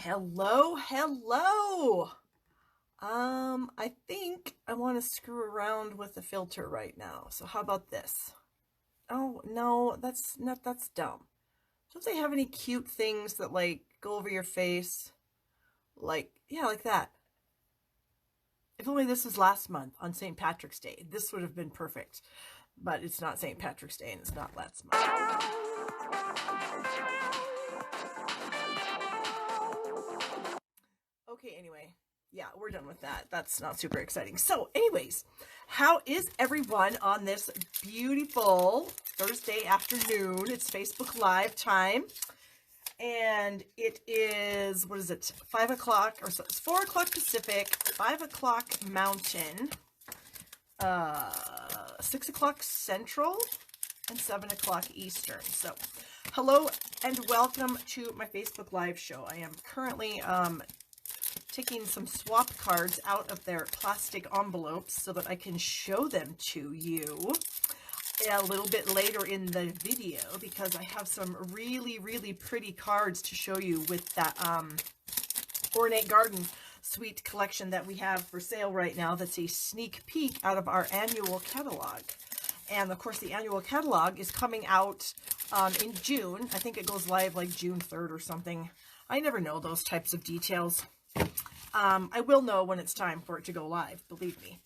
Hello, hello. I think I want to screw around with the filter right now. So how about this? Oh, no, that's dumb. Don't they have any cute things that like go over your face? Yeah, like that. If only this was last month on St. Patrick's Day. This would have been perfect. But it's not St. Patrick's Day and it's not last month. Okay, anyway. Yeah, we're done with that. That's not super exciting. So, anyways, how is everyone on this beautiful Thursday afternoon? It's Facebook Live time. And it is, what is it, 5 o'clock, or so it's 4 o'clock Pacific, 5 o'clock Mountain, 6 o'clock Central, and 7 o'clock Eastern. So, hello and welcome to my Facebook Live show. I am currently taking some swap cards out of their plastic envelopes so that I can show them to you a little bit later in the video, because I have some really, really pretty cards to show you with that Ornate Garden Suite collection that we have for sale right now. That's a sneak peek out of our annual catalog. And of course, the annual catalog is coming out in June. I think it goes live like June 3rd or something. I never know those types of details. I will know when it's time for it to go live, believe me.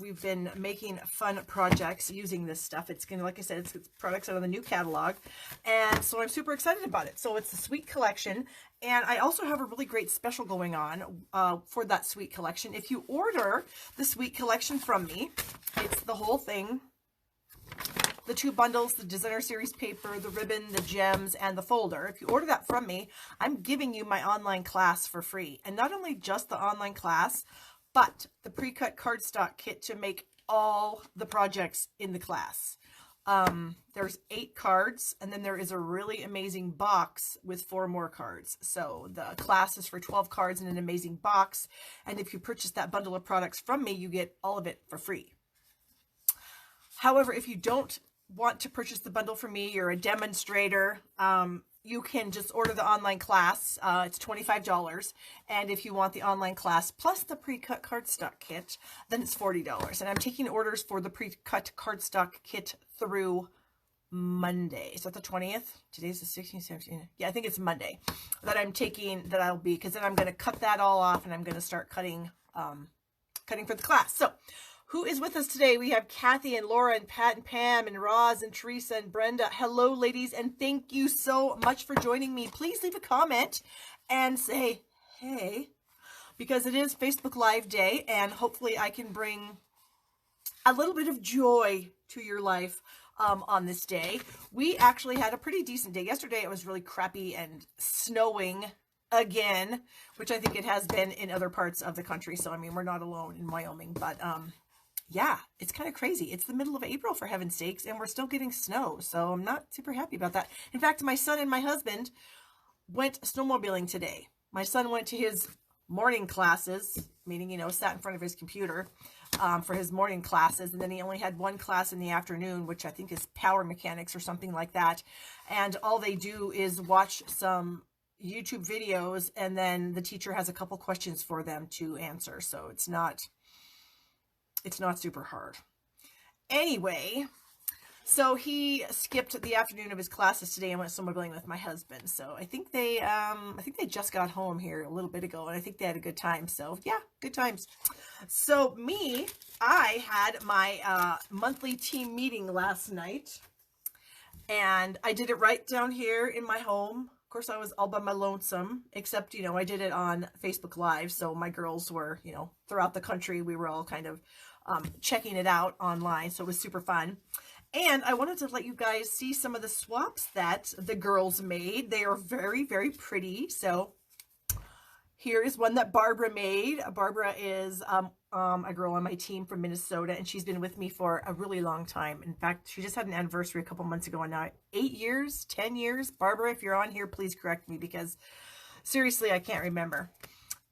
We've been making fun projects using this stuff. It's going to, like I said, it's products out of the new catalog. And so I'm super excited about it. So it's a sweet collection. And I also have a really great special going on for that sweet collection. If you order the sweet collection from me, it's the whole thing. The 2 bundles, the designer series paper, the ribbon, the gems, and the folder. If you order that from me, I'm giving you my online class for free. And not only just the online class, but the pre-cut cardstock kit to make all the projects in the class. There's 8 cards, and then there is a really amazing box with 4 more cards. So the class is for 12 cards in an amazing box. And if you purchase that bundle of products from me, you get all of it for free. However, if you don't want to purchase the bundle from me, you're a demonstrator, you can just order the online class. It's $25. And if you want the online class plus the pre-cut cardstock kit, then it's $40. And I'm taking orders for the pre-cut cardstock kit through Monday. Is that the 20th? Today's the 16th, 17th. Yeah, I think it's Monday that I'm taking, that I'll be, because then I'm going to cut that all off and I'm going to start cutting for the class. So, who is with us today? We have Kathy and Laura and Pat and Pam and Roz and Teresa and Brenda. Hello, ladies, and thank you so much for joining me. Please leave a comment and say, hey, because it is Facebook Live Day, and hopefully I can bring a little bit of joy to your life on this day. We actually had a pretty decent day. Yesterday it was really crappy and snowing again, which I think it has been in other parts of the country. So, I mean, we're not alone in Wyoming, but yeah, it's kind of crazy. It's the middle of April, for heaven's sakes, and we're still getting snow. So I'm not super happy about that. In fact, my son and my husband went snowmobiling today. My son went to his morning classes, meaning, you know, sat in front of his computer for his morning classes. And then he only had one class in the afternoon, which I think is power mechanics or something like that. And all they do is watch some YouTube videos, and then the teacher has a couple questions for them to answer. So it's not super hard. Anyway, so he skipped the afternoon of his classes today and went snowmobiling with my husband. So I think they just got home here a little bit ago, and I think they had a good time. So yeah, good times. So I had my monthly team meeting last night, and I did it right down here in my home. Of course, I was all by my lonesome, except, you know, I did it on Facebook Live. So my girls were, you know, throughout the country. We were all kind of checking it out online. So it was super fun. And I wanted to let you guys see some of the swaps that the girls made. They are very, very pretty. So here is one that Barbara made. Barbara is a girl on my team from Minnesota, and she's been with me for a really long time. In fact, she just had an anniversary a couple months ago, and now 8 years, 10 years. Barbara, if you're on here, please correct me, because seriously, I can't remember.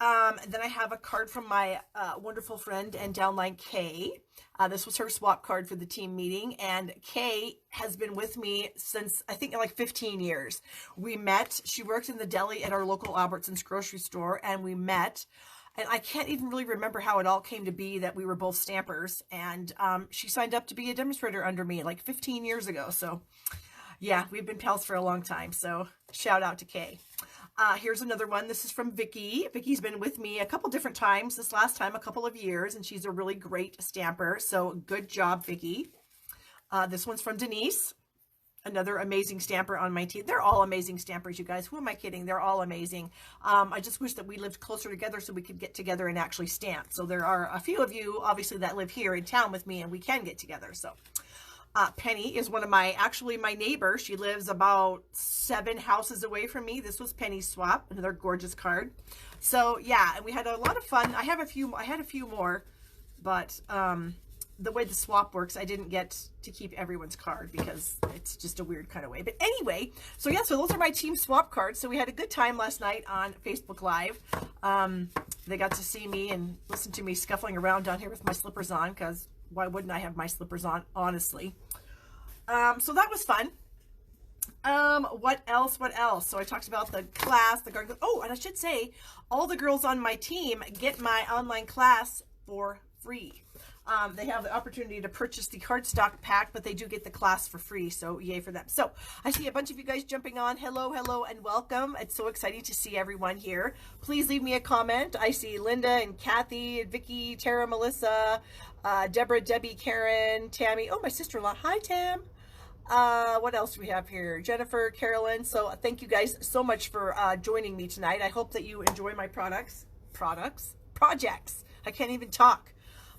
Then I have a card from my wonderful friend and downline, Kay. This was her swap card for the team meeting, and Kay has been with me since, I think, like 15 years. We met, she worked in the deli at our local Albertsons grocery store, and we met, and I can't even really remember how it all came to be that we were both stampers, and she signed up to be a demonstrator under me like 15 years ago, so yeah, we've been pals for a long time, so shout out to Kay. Here's another one. This is from Vicky. Vicky's been with me a couple different times. This last time, a couple of years, and she's a really great stamper. So good job, Vicky. This one's from Denise, another amazing stamper on my team. They're all amazing stampers, you guys. Who am I kidding? They're all amazing. I just wish that we lived closer together so we could get together and actually stamp. So there are a few of you, obviously, that live here in town with me, and we can get together. So Penny is one of my neighbor. She lives about 7 houses away from me. This was Penny's swap, another gorgeous card. So yeah, and we had a lot of fun. I had a few more, but the way the swap works, I didn't get to keep everyone's card because it's just a weird kind of way. But anyway, so yeah, so those are my team swap cards. So we had a good time last night on Facebook Live. They got to see me and listen to me scuffling around down here with my slippers on, because why wouldn't I have my slippers on, honestly? So that was fun. What else? So I talked about the class, the garden. Oh, and I should say, all the girls on my team get my online class for free. They have the opportunity to purchase the cardstock pack, but they do get the class for free, so yay for them. So I see a bunch of you guys jumping on. Hello, and welcome. It's so exciting to see everyone here. Please leave me a comment. I see Linda and Kathy, and Vicky, Tara, Melissa, Deborah, Debbie, Karen, Tammy. Oh, my sister-in-law. Hi, Tam. What else do we have here? Jennifer, Carolyn. So thank you guys so much for joining me tonight. I hope that you enjoy my projects. I can't even talk.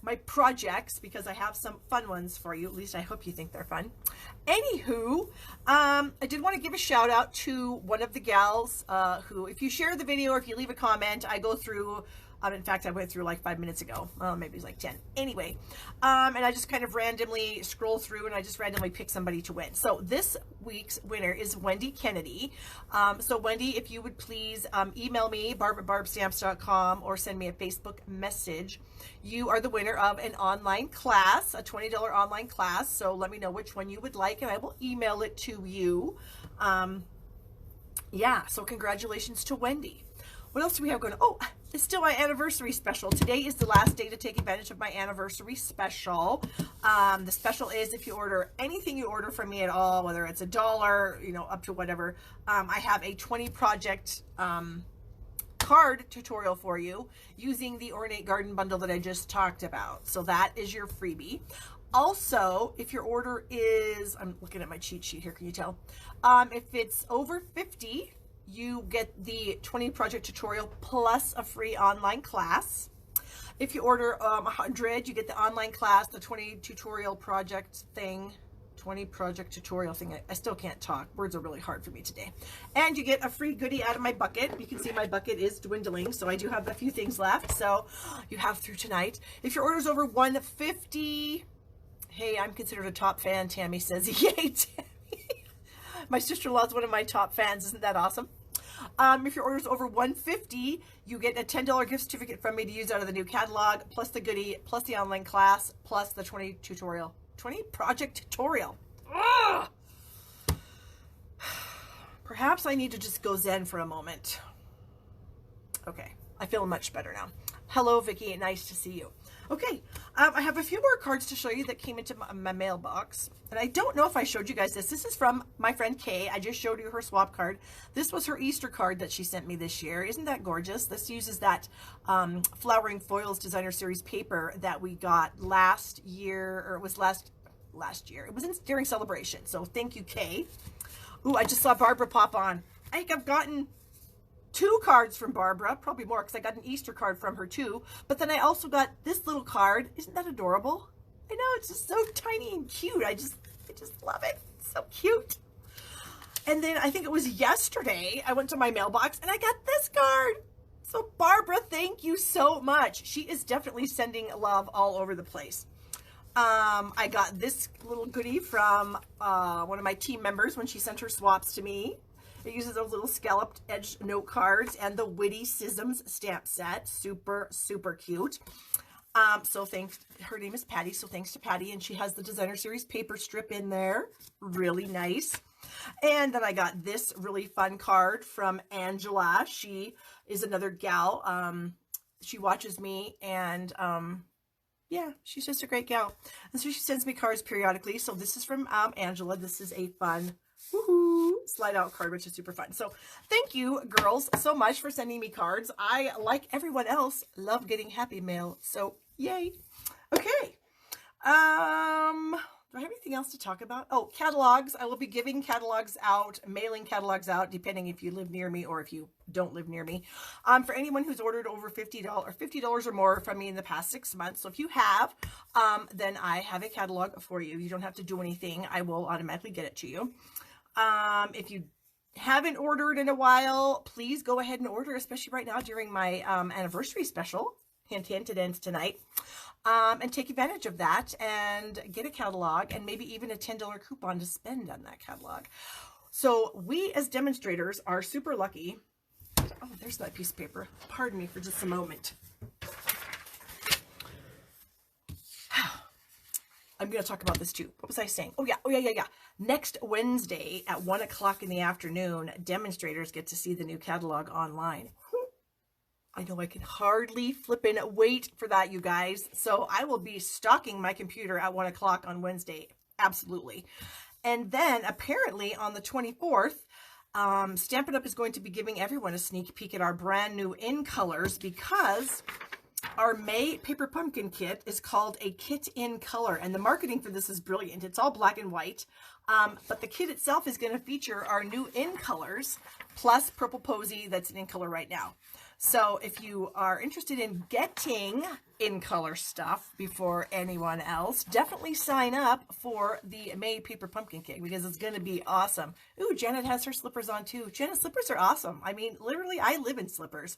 My projects, because I have some fun ones for you. At least I hope you think they're fun. Anywho, I did want to give a shout out to one of the gals who, if you share the video or if you leave a comment, I go through. In fact, I went through like 5 minutes ago. Well, maybe it's like 10. Anyway, and I just kind of randomly scroll through and I just randomly pick somebody to win. So this week's winner is Wendy Kennedy. So Wendy, if you would please email me, barb@barbstamps.com, or send me a Facebook message. You are the winner of an online class, a $20 online class. So let me know which one you would like and I will email it to you. Yeah, so congratulations to Wendy. What else do we have going on? Oh, it's still my anniversary special. Today is the last day to take advantage of my anniversary special. The special is if you order anything you order from me at all, whether it's $1, you know, up to whatever, I have a 20 project card tutorial for you using the Ornate Garden bundle that I just talked about. So that is your freebie. Also, if your order is, I'm looking at my cheat sheet here, can you tell? If it's over 50, you get the 20 project tutorial plus a free online class. If you order 100, you get the online class, the 20 tutorial project thing, 20 project tutorial thing. I still can't talk. Words are really hard for me today. And you get a free goodie out of my bucket. You can see my bucket is dwindling, so I do have a few things left. So you have through tonight. If your order's over 150, hey, I'm considered a top fan, Tammy says. Yay, Tammy. My sister-in-law is one of my top fans. Isn't that awesome? If your order is over 150, you get a $10 gift certificate from me to use out of the new catalog, plus the goodie, plus the online class, plus the 20 project tutorial. Ugh! Perhaps I need to just go zen for a moment. Okay, I feel much better now. Hello, Vicki. Nice to see you. Okay, I have a few more cards to show you that came into my mailbox. And I don't know if I showed you guys this. This is from my friend Kay. I just showed you her swap card. This was her Easter card that she sent me this year. Isn't that gorgeous? This uses that Flowering Foils Designer Series paper that we got last year, or it was last year. It was during celebration. So thank you, Kay. Ooh, I just saw Barbara pop on. I think I've gotten 2 cards from Barbara, probably more because I got an Easter card from her too. But then I also got this little card. Isn't that adorable? I know, it's just so tiny and cute. I just love it. It's so cute. And then I think it was yesterday, I went to my mailbox and I got this card. So Barbara, thank you so much. She is definitely sending love all over the place. I got this little goodie from one of my team members when she sent her swaps to me. It uses those little scalloped edge note cards and the Witty Sisms stamp set. Super, super cute. So thanks, her name is Patty, so thanks to Patty, and she has the designer series paper strip in there. Really nice. And then I got this really fun card from Angela. She is another gal. She watches me, and yeah, she's just a great gal. And so she sends me cards periodically. So this is from Angela. This is a fun slide out card, which is super fun. So thank you, girls, so much for sending me cards. I, like everyone else, love getting happy mail. So yay. Okay. Do I have anything else to talk about? Oh, catalogs. I will be giving catalogs out, mailing catalogs out, depending if you live near me or if you don't live near me. For anyone who's ordered over $50 or more from me in the past 6 months. So if you have, then I have a catalog for you. You don't have to do anything. I will automatically get it to you. If you haven't ordered in a while, please go ahead and order, especially right now during my anniversary special. Hint, hint, it ends tonight. And take advantage of that and get a catalog and maybe even a $10 coupon to spend on that catalog. So we as demonstrators are super lucky. Oh, there's that piece of paper. Pardon me for just a moment. I'm going to talk about this too. What was I saying? Oh yeah. Next Wednesday at 1 o'clock in the afternoon, demonstrators get to see the new catalog online. I know I can hardly flippin' wait for that, you guys. So I will be stalking my computer at 1 o'clock on Wednesday. Absolutely. And then apparently on the 24th, Stampin' Up! Is going to be giving everyone a sneak peek at our brand new in colors, because our May Paper Pumpkin kit is called a kit in color. And the marketing for this is brilliant. It's all black and white. But the kit itself is going to feature our new in colors plus Purple Posy that's an in color right now. So if you are interested in getting in color stuff before anyone else, definitely sign up for the May Paper Pumpkin Kit, because it's going to be awesome. Ooh, Janet has her slippers on too. Janet's slippers are awesome. I mean, literally, I live in slippers.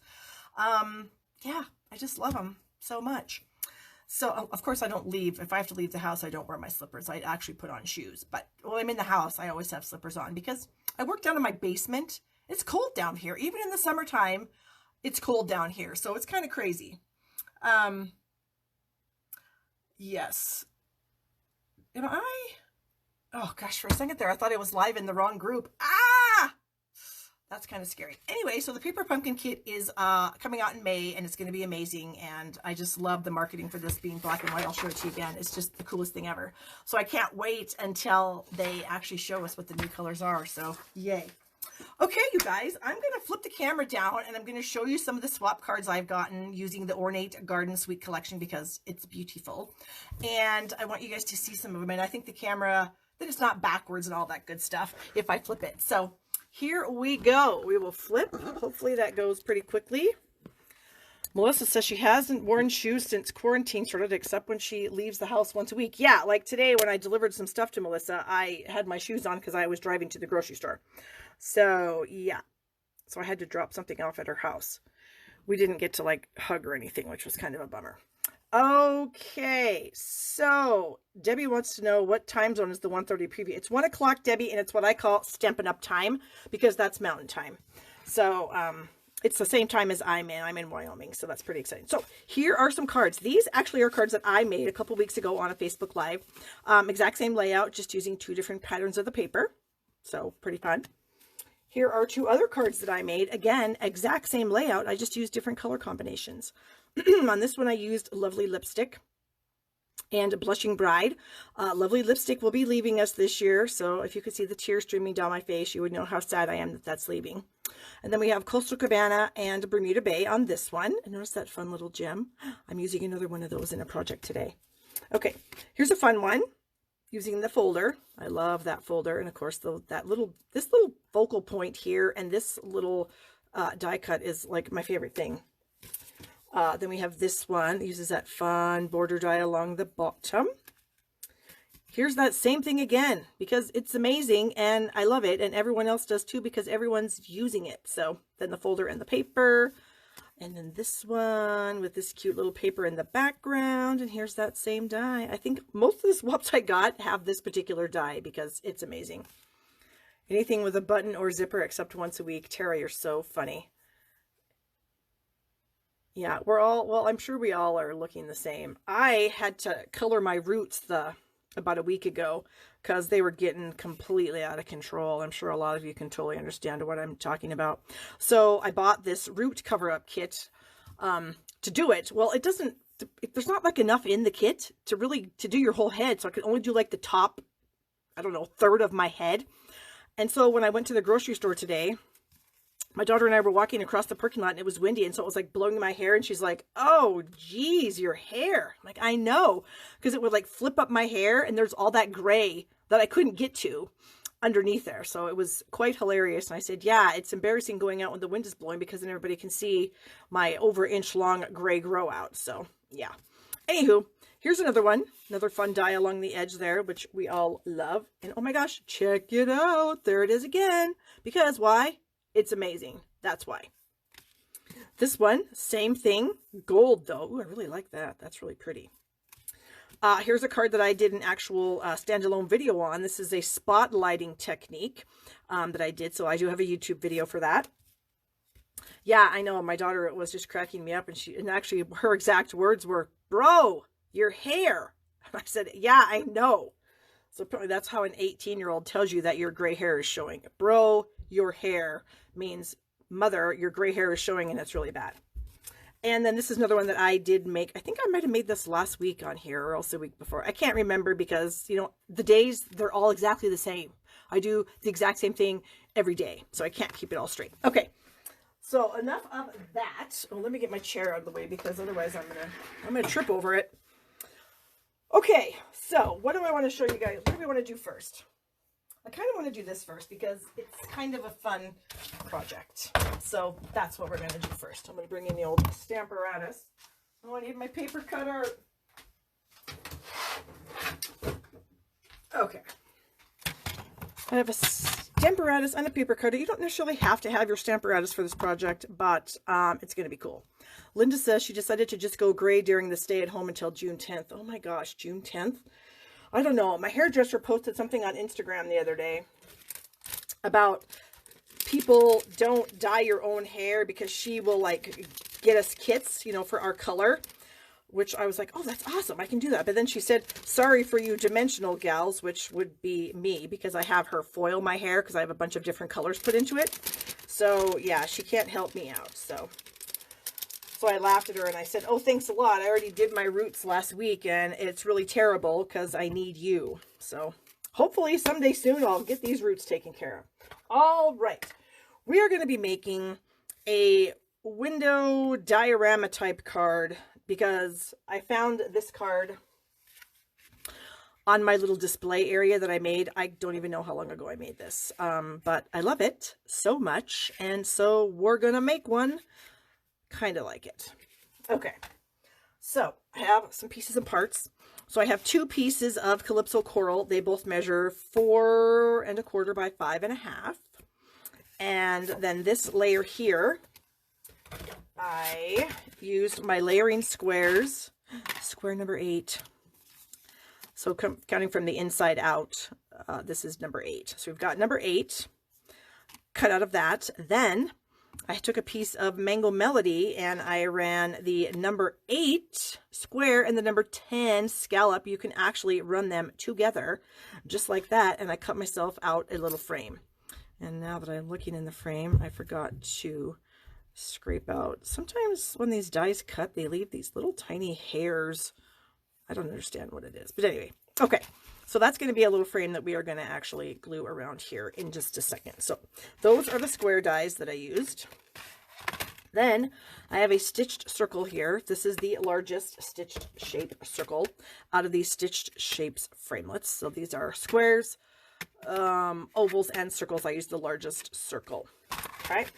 Yeah, I just love them so much. So, of course, I don't leave. If I have to leave the house, I don't wear my slippers. I actually put on shoes. But when I'm in the house, I always have slippers on, because I work down in my basement. It's cold down here. Even in the summertime, it's cold down here. So it's kind of crazy. Yes. Am I? Oh, gosh, for a second there, I thought I was live in the wrong group. Ah! That's kind of scary. Anyway, so the Paper Pumpkin Kit is coming out in May, and it's going to be amazing. And I just love the marketing for this being black and white. I'll show it to you again. It's just the coolest thing ever. So I can't wait until they actually show us what the new colors are. So yay. Okay, you guys, I'm going to flip the camera down, and I'm going to show you some of the swap cards I've gotten using the Ornate Garden Suite collection, because it's beautiful. And I want you guys to see some of them. And I think the camera, that it's not backwards and all that good stuff if I flip it. So here we go. We will flip. Hopefully that goes pretty quickly. Melissa says she hasn't worn shoes since quarantine started, except when she leaves the house once a week. Yeah, like today when I delivered some stuff to Melissa, I had my shoes on because I was driving to the grocery store. So, yeah. So I had to drop something off at her house. We didn't get to, like, hug or anything, which was kind of a bummer. Okay, so Debbie wants to know what time zone is the 1:30 preview. It's 1 o'clock, Debbie, and it's what I call Stampin' Up! Time, because that's Mountain Time. So, it's the same time as I'm in. I'm in Wyoming, so that's pretty exciting. So here are some cards. These actually are cards that I made a couple weeks ago on a Facebook Live. Exact same layout, just using 2 different patterns of the paper. So pretty fun. Here are 2 other cards that I made. Again, exact same layout. I just used different color combinations. On this one, I used Lovely Lipstick and Blushing Bride. Lovely Lipstick will be leaving us this year. So if you could see the tears streaming down my face, you would know how sad I am that that's leaving. And then we have Coastal Cabana and Bermuda Bay on this one. And notice that fun little gem. I'm using another one of those in a project today. Okay, here's a fun one using the folder. I love that folder. And of course, this little focal point here and this little die cut is like my favorite thing. Then we have this one. It uses that fun border die along the bottom. Here's that same thing again, because it's amazing and I love it, and everyone else does too, because everyone's using it. So then the folder and the paper, and then this one with this cute little paper in the background, and here's that same die. I think most of the swaps I got have this particular die because it's amazing. Anything with a button or zipper except once a week. Tara, you're so funny. Yeah, we're all, well, I'm sure we all are looking the same. I had to color my roots about a week ago because they were getting completely out of control. I'm sure a lot of you can totally understand what I'm talking about. So I bought this root cover-up kit to do it. Well, it doesn't, there's not like enough in the kit to do your whole head. So I could only do like the top, I don't know, third of my head. And so when I went to the grocery store today, my daughter and I were walking across the parking lot and it was windy. And so it was like blowing my hair. And she's like, oh, geez, your hair. I'm like, I know. Because it would like flip up my hair and there's all that gray that I couldn't get to underneath there. So it was quite hilarious. And I said, yeah, it's embarrassing going out when the wind is blowing because then everybody can see my over inch long gray grow out. So yeah. Anywho, here's another one. Another fun die along the edge there, which we all love. And oh my gosh, check it out. There it is again. Because why? It's amazing. That's why. This one, same thing. Gold though. Ooh, I really like that. That's really pretty. Here's a card that I did an actual standalone video on. This is a spotlighting technique that I did. So I do have a YouTube video for that. Yeah, I know. My daughter was just cracking me up. And actually her exact words were, bro, your hair. And I said, yeah, I know. So apparently that's how an 18-year-old tells you that your gray hair is showing. Bro, your hair means mother, your gray hair is showing and it's really bad. And then this is another one that I did make. I think I might have made this last week on here or else the week before. I can't remember because, you know, the days, they're all exactly the same. I do the exact same thing every day. So I can't keep it all straight. Okay. So enough of that. Oh, let me get my chair out of the way because otherwise I'm gonna trip over it. Okay, so what do I want to show you guys? What do we want to do first? I kind of want to do this first because it's kind of a fun project. So that's what we're going to do first. I'm going to bring in the old Stamparatus. Oh, I need my paper cutter. Okay. I have a Stamparatus and a paper cutter. You don't necessarily have to have your Stamparatus for this project, but it's going to be cool. Linda says she decided to just go gray during the stay at home until June 10th. Oh my gosh, June 10th? I don't know. My hairdresser posted something on Instagram the other day about people don't dye your own hair because she will like get us kits, you know, for our color, which I was like, oh, that's awesome. I can do that. But then she said, sorry for you dimensional gals, which would be me because I have her foil my hair because I have a bunch of different colors put into it. So yeah, she can't help me out. So I laughed at her and I said, oh, thanks a lot. I already did my roots last week and it's really terrible because I need you. So hopefully someday soon I'll get these roots taken care of. All right. We are going to be making a window diorama type card because I found this card on my little display area that I made. I don't even know how long ago I made this, but I love it so much. And so we're going to make one kind of like it. Okay, so I have some pieces and parts. So I have 2 pieces of Calypso Coral. They both measure 4 1/4 by 5 1/2. And then this layer here, I used my layering squares, square number 8. So counting from the inside out, this is number 8. So we've got number 8 cut out of that. Then I took a piece of Mango Melody and I ran the number 8 square and the number 10 scallop. You can actually run them together just like that. And I cut myself out a little frame. And now that I'm looking in the frame, I forgot to scrape out. Sometimes when these dies cut, they leave these little tiny hairs. I don't understand what it is. But anyway, okay. So that's going to be a little frame that we are going to actually glue around here in just a second. So those are the square dies that I used. Then I have a stitched circle here. This is the largest stitched shape circle out of these stitched shapes framelets. So these are squares, ovals, and circles. I used the largest circle. All right.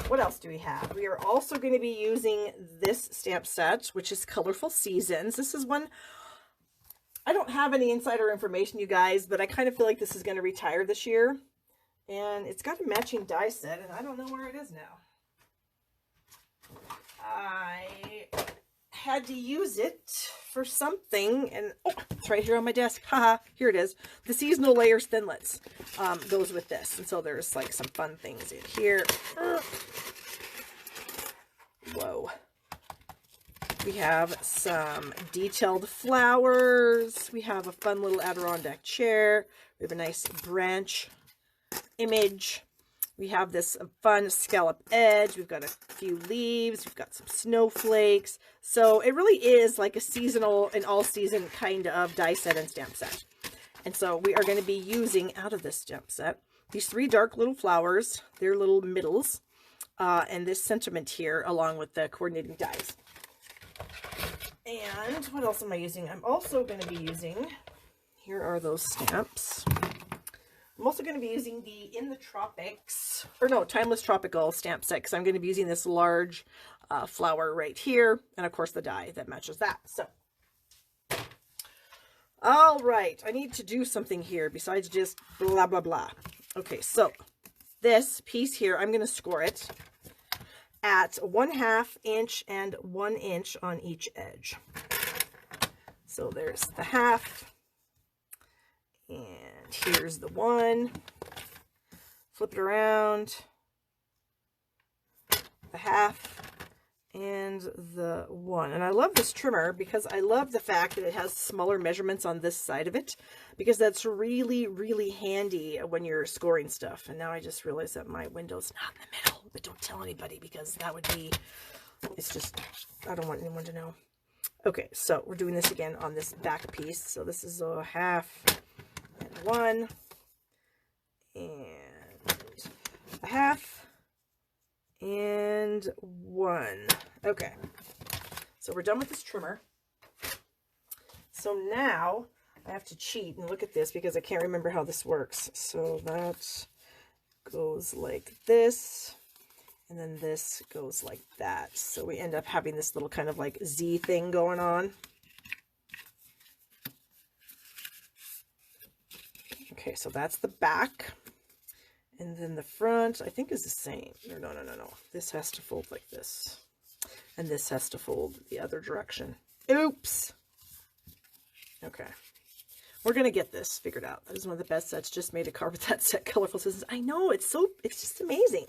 What else do we have? We are also going to be using this stamp set, which is Colorful Seasons. This is one, I don't have any insider information, you guys, but I kind of feel like this is going to retire this year. And it's got a matching die set, and I don't know where it is now. I had to use it for something, and oh, it's right here on my desk. Haha, here it is. The seasonal layers thinlits goes with this, and so there's like some fun things in here. Whoa. We have some detailed flowers. We have a fun little Adirondack chair. We have a nice branch image. We have this fun scallop edge. We've got a few leaves. We've got some snowflakes. So it really is like a seasonal and all season kind of die set and stamp set. And so we are going to be using out of this stamp set these 3 dark little flowers, their little middles, and this sentiment here along with the coordinating dies. And what else am I using? I'm also going to be using, here are those stamps. I'm also going to be using the In the Tropics, or no, Timeless Tropical stamp set, because I'm going to be using this large flower right here, and of course the die that matches that. So, all right, I need to do something here besides just blah, blah, blah. Okay, so this piece here, I'm going to score it at 1/2 inch and 1 inch on each edge. So there's the half. And here's the 1. Flip it around. The half and the 1. And I love this trimmer because I love the fact that it has smaller measurements on this side of it, because that's really, really handy when you're scoring stuff. And now I just realized that my window's not in the middle, but don't tell anybody because that would be, it's just, I don't want anyone to know. Okay, so we're doing this again on this back piece. So this is a half. 1 and a half and 1. Okay, so we're done with this trimmer. So now I have to cheat and look at this because I can't remember how this works. So that goes like this, and then this goes like that. So we end up having this little kind of like Z thing going on. Okay, so that's the back, and then the front, I think, is the same. No. This has to fold like this, and this has to fold the other direction. Oops. Okay, we're going to get this figured out. That is one of the best sets just made. A card with that set, Colorful Scissors. I know, it's just amazing.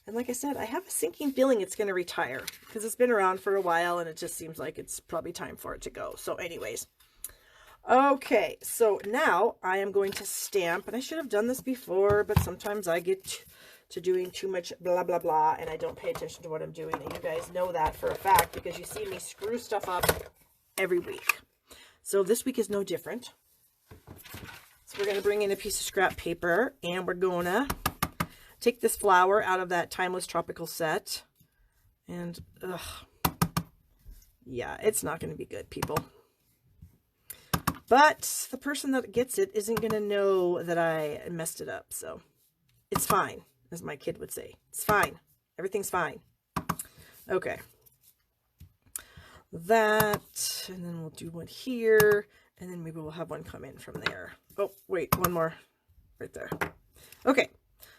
And like I said, I have a sinking feeling it's going to retire because it's been around for a while, and it just seems like it's probably time for it to go. So anyways. Okay, so now I am going to stamp, and I should have done this before, but sometimes I get to doing too much blah, blah, blah, and I don't pay attention to what I'm doing, and you guys know that for a fact because you see me screw stuff up every week. So this week is no different. So we're going to bring in a piece of scrap paper, and we're going to take this flower out of that Timeless Tropical set, and, yeah, it's not going to be good, people. But the person that gets it isn't going to know that I messed it up. So it's fine, as my kid would say. It's fine. Everything's fine. Okay. That, and then we'll do one here, and then maybe we'll have one come in from there. Oh, wait, one more right there. Okay.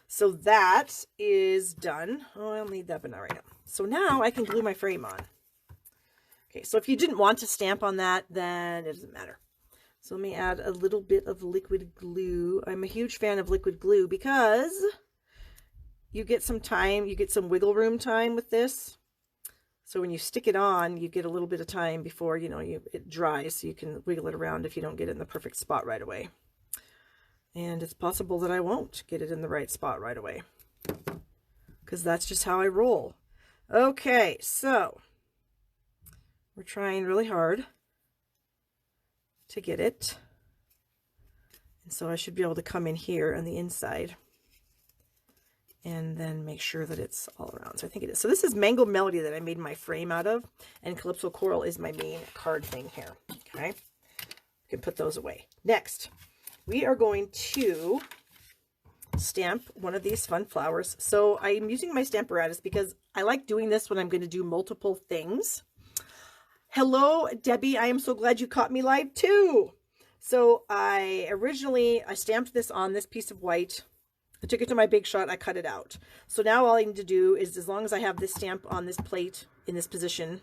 So that is done. Oh, I'll need that, but not right now. So now I can glue my frame on. Okay. So if you didn't want to stamp on that, then it doesn't matter. So let me add a little bit of liquid glue. I'm a huge fan of liquid glue because you get some time, you get some wiggle room time with this. So when you stick it on, you get a little bit of time before, you know, it dries, so you can wiggle it around if you don't get it in the perfect spot right away. And it's possible that I won't get it in the right spot right away, because that's just how I roll. Okay, so we're trying really hard to get it. And so I should be able to come in here on the inside and then make sure that it's all around. So I think it is. So this is Mango Melody that I made my frame out of, and Calypso Coral is my main card thing here. Okay, you can put those away. Next, we are going to stamp one of these fun flowers. So I'm using my Stamparatus because I like doing this when I'm going to do multiple things. Hello, Debbie. I am so glad you caught me live too. So I stamped this on this piece of white. I took it to my Big Shot. I cut it out. So now all I need to do is, as long as I have this stamp on this plate in this position,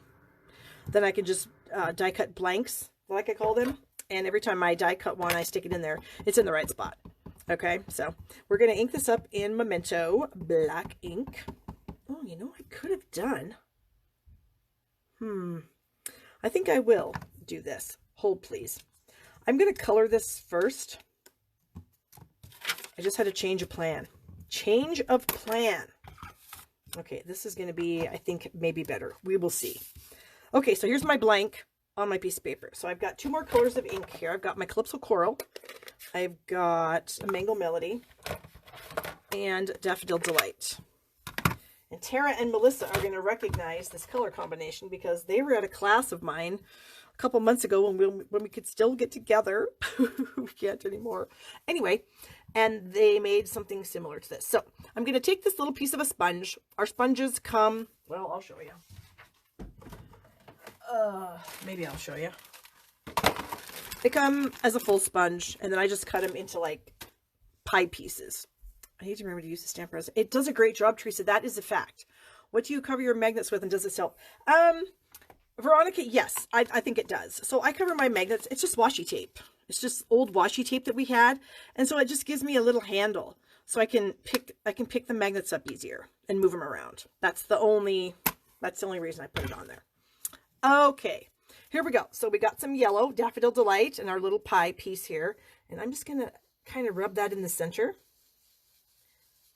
then I can just die cut blanks, like I call them. And every time I die cut one, I stick it in there. It's in the right spot. Okay, so we're going to ink this up in Memento black ink. Oh, you know what I could have done? I think I will do this. Hold, please. I'm going to color this first. I just had a change of plan. Change of plan. Okay, this is going to be, I think, maybe better. We will see. Okay, so here's my blank on my piece of paper. So I've got 2 more colors of ink here. I've got my Calypso Coral. I've got a Mango Melody and Daffodil Delight. And Tara and Melissa are going to recognize this color combination because they were at a class of mine a couple months ago when we could still get together. We can't anymore. Anyway, and they made something similar to this. So I'm going to take this little piece of a sponge. Our sponges come, well, I'll show you. Maybe I'll show you. They come as a full sponge, and then I just cut them into like pie pieces. I need to remember to use the stamper. It does a great job, Teresa. That is a fact. What do you cover your magnets with, and does it help? Veronica, yes, I think it does. So I cover my magnets. It's just washi tape. It's just old washi tape that we had, and so it just gives me a little handle, so I can pick the magnets up easier and move them around. That's the only reason I put it on there. Okay, here we go. So we got some yellow, Daffodil Delight, and our little pie piece here. And I'm just going to kind of rub that in the center.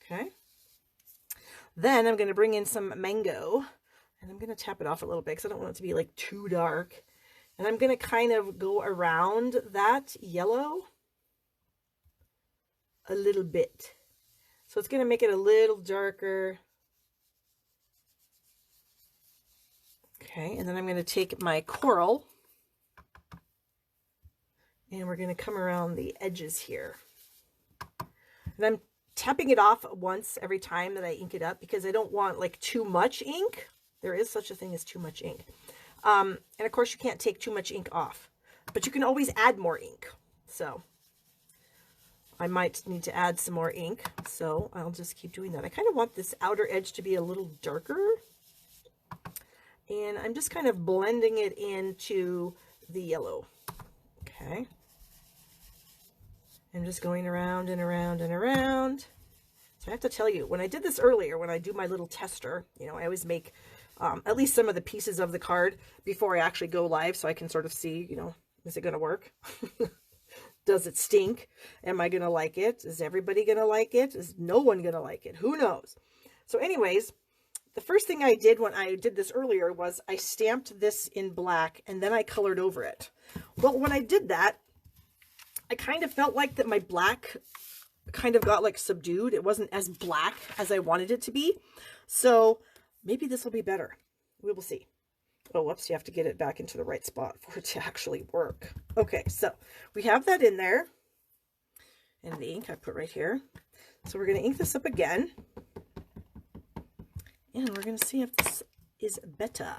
Okay. Then I'm going to bring in some mango. And I'm going to tap it off a little bit because I don't want it to be like too dark. And I'm going to kind of go around that yellow a little bit. So it's going to make it a little darker. Okay, and then I'm going to take my coral and we're going to come around the edges here. And I'm tapping it off once every time that I ink it up because I don't want like too much ink. There is such a thing as too much ink. And of course you can't take too much ink off, but you can always add more ink. So I might need to add some more ink. So I'll just keep doing that. I kind of want this outer edge to be a little darker. And I'm just kind of blending it into the yellow. Okay. I'm just going around and around and around. So I have to tell you, when I did this earlier, when I do my little tester, you know, I always make at least some of the pieces of the card before I actually go live so I can sort of see, you know, is it going to work? Does it stink? Am I going to like it? Is everybody going to like it? Is no one going to like it? Who knows? So anyways, the first thing I did when I did this earlier was I stamped this in black and then I colored over it. Well, when I did that, I kind of felt like that my black kind of got like subdued. It wasn't as black as I wanted it to be. So maybe this will be better. We will see. Oh, whoops, you have to get it back into the right spot for it to actually work. Okay, so we have that in there. And the ink I put right here. So we're going to ink this up again. And we're going to see if this is better.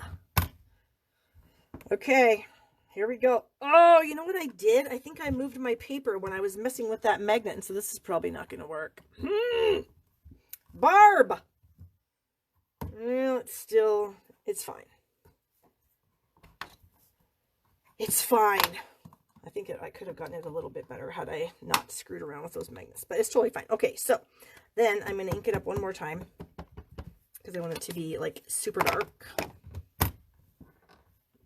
Okay, here we go. Oh, you know what I did? I think I moved my paper when I was messing with that magnet, and so this is probably not going to work. Barb! Well, it's fine. It's fine. I think I could have gotten it a little bit better had I not screwed around with those magnets, but it's totally fine. Okay, so then I'm going to ink it up one more time because I want it to be like super dark.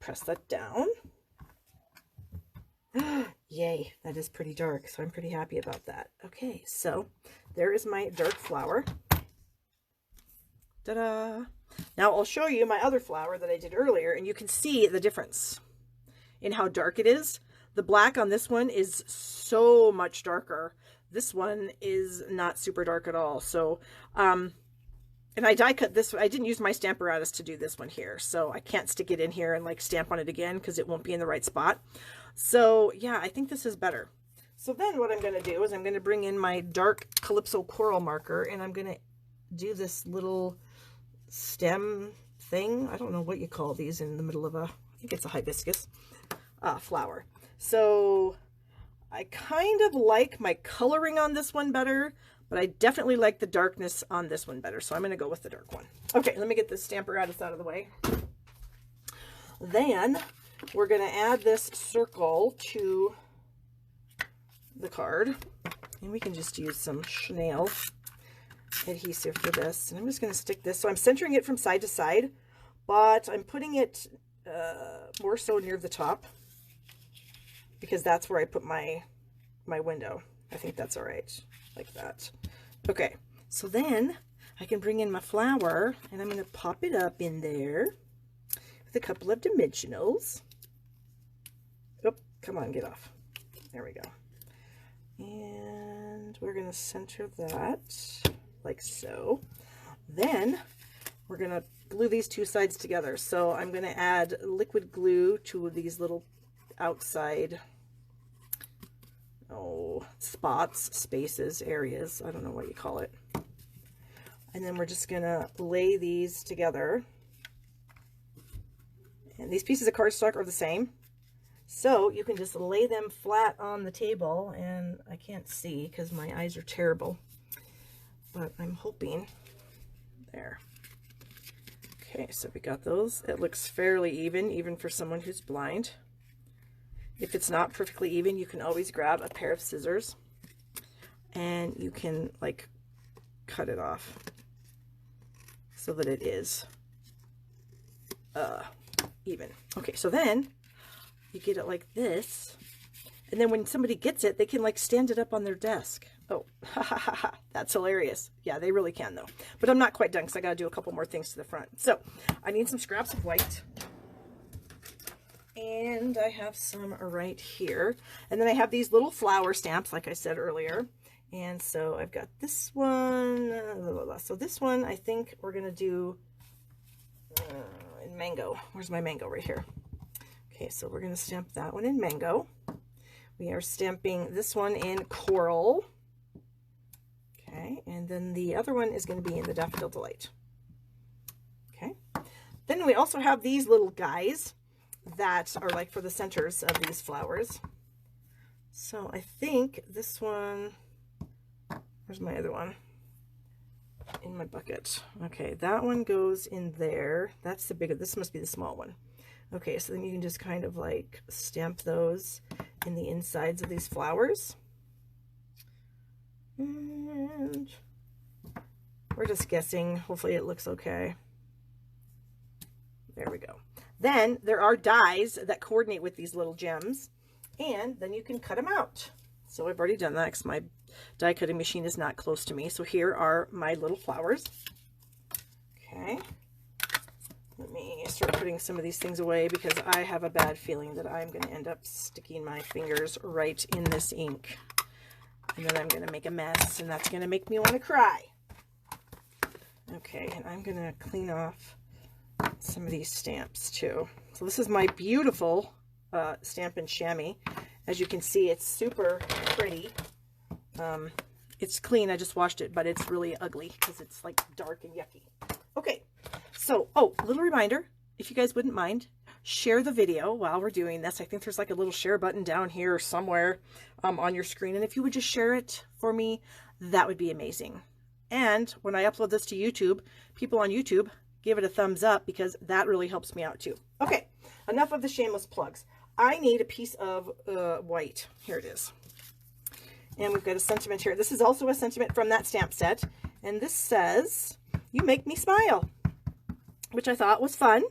Press that down. Yay, that is pretty dark, so I'm pretty happy about that. Okay, so there is my dark flower. Ta-da! Now I'll show you my other flower that I did earlier, and you can see the difference in how dark it is. The black on this one is so much darker. This one is not super dark at all. So, and I die cut this. I didn't use my Stamparatus to do this one here, so I can't stick it in here and like stamp on it again because it won't be in the right spot. So yeah, I think this is better. So then what I'm going to do is I'm going to bring in my dark Calypso Coral marker, and I'm going to do this little stem thing. I don't know what you call these in the middle of I think it's a hibiscus flower. So I kind of like my coloring on this one better, but I definitely like the darkness on this one better. So I'm going to go with the dark one. Okay, let me get this Stamparatus out of the way. Then we're going to add this circle to the card, and we can just use some chenille adhesive for this. And I'm just going to stick this. So I'm centering it from side to side, but I'm putting it more so near the top because that's where I put my window. I think that's all right, like that. Okay, so then I can bring in my flower, and I'm going to pop it up in there with a couple of dimensionals. Oh, come on, get off. There we go. And we're going to center that like so. Then we're going to glue these two sides together. So I'm going to add liquid glue to these little outside spots, spaces, areas. I don't know what you call it. And then we're just going to lay these together. And these pieces of cardstock are the same. So you can just lay them flat on the table, and I can't see because my eyes are terrible, but I'm hoping there. Okay, so we got those. It looks fairly even for someone who's blind. If it's not perfectly even, you can always grab a pair of scissors and you can like cut it off so that it is even. Okay, so then you get it like this, and then when somebody gets it, they can like stand it up on their desk. Oh, ha ha ha ha, that's hilarious. Yeah, they really can though. But I'm not quite done because I got to do a couple more things to the front. So I need some scraps of white, and I have some right here. And then I have these little flower stamps, like I said earlier. And so I've got this one, blah, blah, blah. So this one, I think we're going to do in mango. Where's my mango? Right here. Okay, so we're going to stamp that one in mango. We are stamping this one in coral. Okay, and then the other one is going to be in the Daffodil Delight. Okay, then we also have these little guys that are like for the centers of these flowers. So I think this one, where's my other one? In my bucket. Okay, that one goes in there. That's the bigger, this must be the small one. Okay, so then you can just kind of like stamp those in the insides of these flowers. And we're just guessing. Hopefully it looks okay. There we go. Then there are dies that coordinate with these little gems, and then you can cut them out. So I've already done that because my die cutting machine is not close to me. So here are my little flowers. Okay. Let me start putting some of these things away because I have a bad feeling that I'm going to end up sticking my fingers right in this ink. And then I'm going to make a mess, and that's going to make me want to cry. Okay, and I'm going to clean off some of these stamps too. So this is my beautiful Stampin' Chamois. As you can see, it's super pretty. It's clean. I just washed it, but it's really ugly because it's like dark and yucky. Okay. So, oh, a little reminder, if you guys wouldn't mind, share the video while we're doing this. I think there's like a little share button down here somewhere on your screen. And if you would just share it for me, that would be amazing. And when I upload this to YouTube, people on YouTube, give it a thumbs up because that really helps me out too. Okay, enough of the shameless plugs. I need a piece of white. Here it is. And we've got a sentiment here. This is also a sentiment from that stamp set. And this says, "You make me smile," which I thought was fun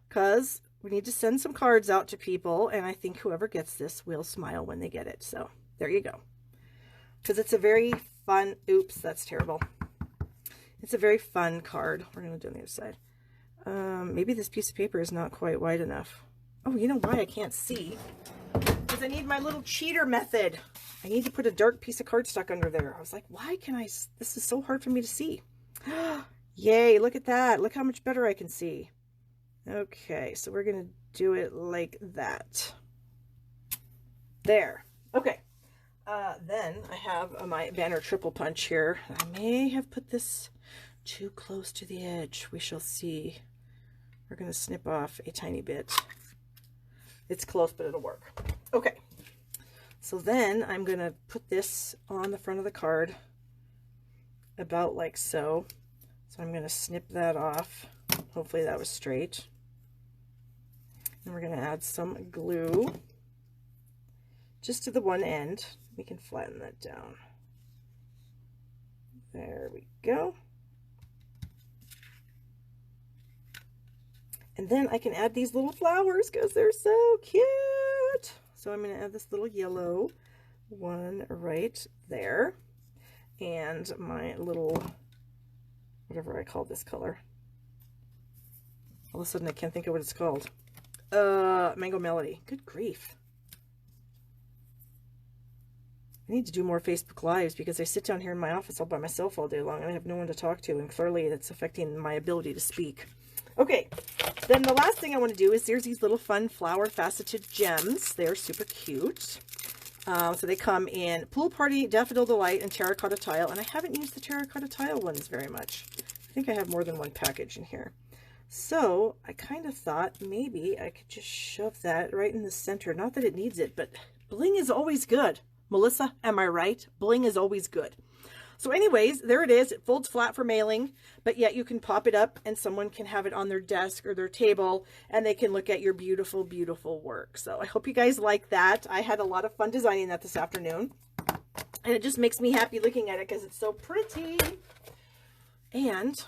because we need to send some cards out to people. And I think whoever gets this will smile when they get it. So there you go. Because it's a very fun, oops, that's terrible. It's a very fun card. We're going to do on the other side. Maybe this piece of paper is not quite wide enough. Oh, you know why I can't see? Because I need my little cheater method. I need to put a dark piece of cardstock under there. I was like, why can I? This is so hard for me to see. Yay, look at that. Look how much better I can see. Okay, so we're going to do it like that. There. Okay. Then I have my banner triple punch here. I may have put this too close to the edge. We shall see. We're going to snip off a tiny bit. It's close, but it'll work. Okay. So then I'm going to put this on the front of the card about like so. So I'm going to snip that off. Hopefully that was straight. And we're going to add some glue just to the one end. We can flatten that down. There we go. And then I can add these little flowers because they're so cute. So I'm going to add this little yellow one right there. And my little, whatever I call this color. All of a sudden I can't think of what it's called. Mango Melody. Good grief. I need to do more Facebook Lives because I sit down here in my office all by myself all day long and I have no one to talk to, and clearly that's affecting my ability to speak. Okay, then the last thing I want to do is there's these little fun flower faceted gems. They're super cute. So they come in Pool Party, Daffodil Delight, and Terracotta Tile, and I haven't used the Terracotta Tile ones very much. I think I have more than one package in here. So I kind of thought maybe I could just shove that right in the center. Not that it needs it, but bling is always good. Melissa, am I right? Bling is always good. So anyways, there it is. It folds flat for mailing, but yet you can pop it up and someone can have it on their desk or their table and they can look at your beautiful, beautiful work. So I hope you guys like that. I had a lot of fun designing that this afternoon. And it just makes me happy looking at it because it's so pretty. And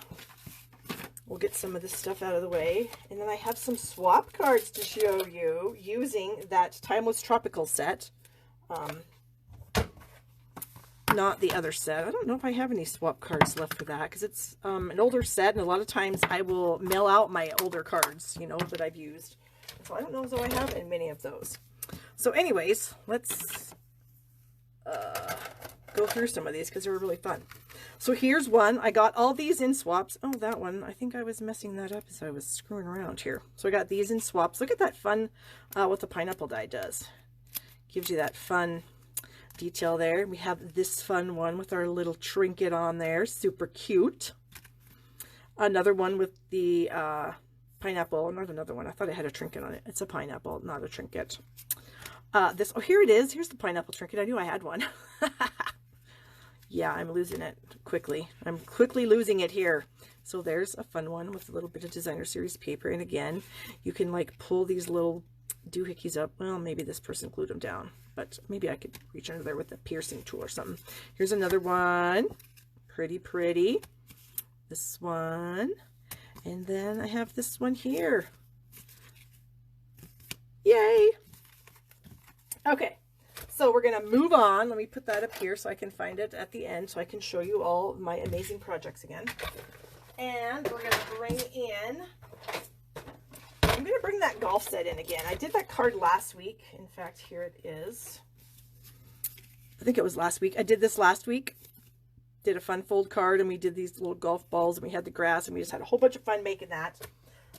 we'll get some of this stuff out of the way. And then I have some swap cards to show you using that Timeless Tropical set. Not the other set. I don't know if I have any swap cards left for that because it's an older set, and a lot of times I will mail out my older cards, you know, that I've used. So I don't know if I have many of those. So anyways, let's go through some of these because they were really fun. So here's one. I got all these in swaps. Oh, that one. I think I was messing that up as I was screwing around here. So I got these in swaps. Look at that fun, what the pineapple die does. Gives you that fun detail there. We have this fun one with our little trinket on there. Super cute. Another one with the pineapple. Not another one. I thought it had a trinket on it. It's a pineapple, not a trinket. Oh, here it is. Here's the pineapple trinket. I knew I had one. Yeah, I'm losing it quickly. I'm quickly losing it here. So there's a fun one with a little bit of designer series paper. And again, you can like pull these little doohickeys up. Well, maybe this person glued them down, but maybe I could reach under there with a piercing tool or something. Here's another one. Pretty, pretty. This one. And then I have this one here. Yay! Okay, so we're going to move on. Let me put that up here so I can find it at the end so I can show you all my amazing projects again. And we're going to bring in, I'm going to bring that golf set in again. I did that card last week. In fact, here it is. I think it was last week. I did this last week. Did a fun fold card, and we did these little golf balls, and we had the grass, and we just had a whole bunch of fun making that.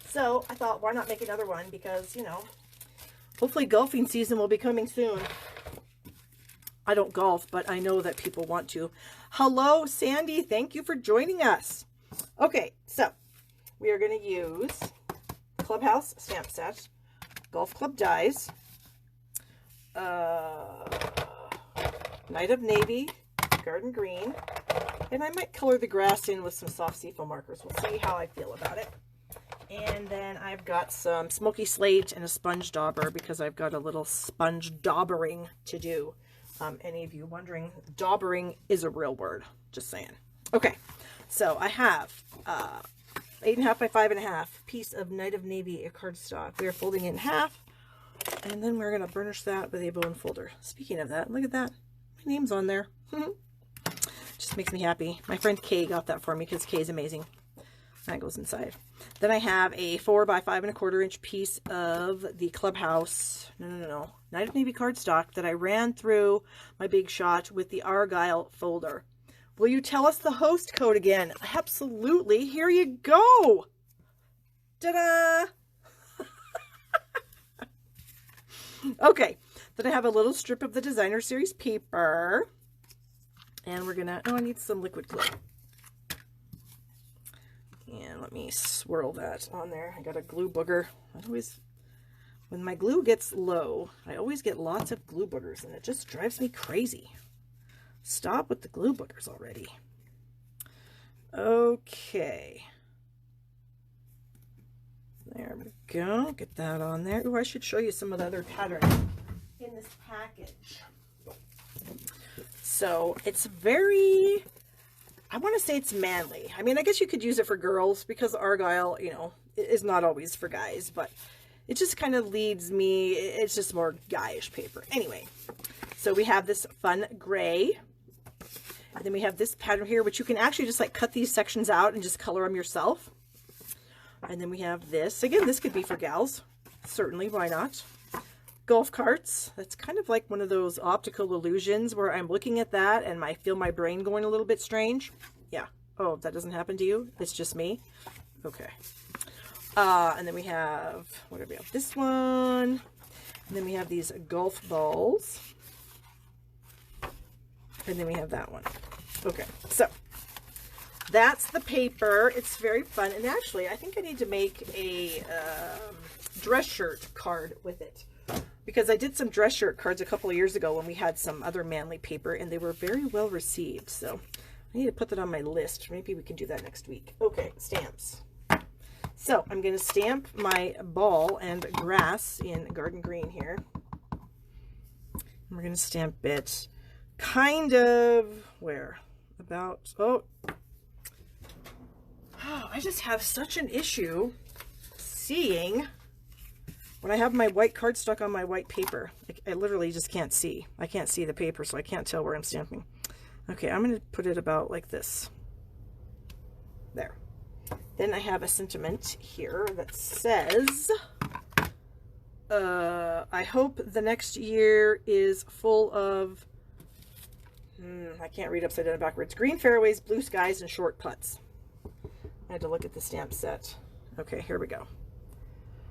So I thought, why not make another one? Because, you know, hopefully golfing season will be coming soon. I don't golf, but I know that people want to. Hello, Sandy. Thank you for joining us. Okay, so we are going to use Clubhouse stamp set, golf club dies, Night of Navy, Garden Green, and I might color the grass in with some soft Seafoam markers. We'll see how I feel about it. And then I've got some Smoky Slate and a sponge dauber because I've got a little sponge daubering to do. Any of you wondering, daubering is a real word, just saying. Okay, so I have 8.5 by 5.5 piece of Night of Navy cardstock. We are folding it in half, and then we're going to burnish that with a bone folder. Speaking of that, look at that. My name's on there. Just makes me happy. My friend Kay got that for me because Kay is amazing. That goes inside. Then I have a 4 by 5.25 inch piece of the Clubhouse, Night of Navy cardstock that I ran through my Big Shot with the Argyle folder. Will you tell us the host code again? Absolutely. Here you go. Ta-da! Okay. Then I have a little strip of the designer series paper. And we're going to, I need some liquid glue. And let me swirl that on there. I got a glue booger. When my glue gets low, I always get lots of glue boogers, and it just drives me crazy. Stop with the glue boogers already. Okay. There we go. Get that on there. Oh, I should show you some of the other patterns in this package. So it's very, I want to say it's manly. I mean, I guess you could use it for girls because Argyle, you know, is not always for guys, but it just kind of leads me, it's just more guyish paper. Anyway, so we have this fun gray. And then we have this pattern here, which you can actually just like cut these sections out and just color them yourself. And then we have this. Again, this could be for gals. Certainly, why not? Golf carts. That's kind of like one of those optical illusions where I'm looking at that and I feel my brain going a little bit strange. Yeah. Oh, that doesn't happen to you? It's just me? Okay. And then we have, what do we have? This one. And then we have these golf balls. And then we have that one. Okay. So that's the paper. It's very fun. And actually, I think I need to make a dress shirt card with it. Because I did some dress shirt cards a couple of years ago when we had some other manly paper, and they were very well received. So I need to put that on my list. Maybe we can do that next week. Okay, stamps. So I'm going to stamp my ball and grass in garden green here. We're going to stamp it kind of where? About, oh, I just have such an issue seeing when I have my white card stuck on my white paper. I literally just can't see. I can't see the paper, so I can't tell where I'm stamping. Okay, I'm going to put it about like this. There. Then I have a sentiment here that says, I hope the next year is full of, I can't read upside down and backwards, green fairways, blue skies, and short putts. I had to look at the stamp set. Okay, here we go.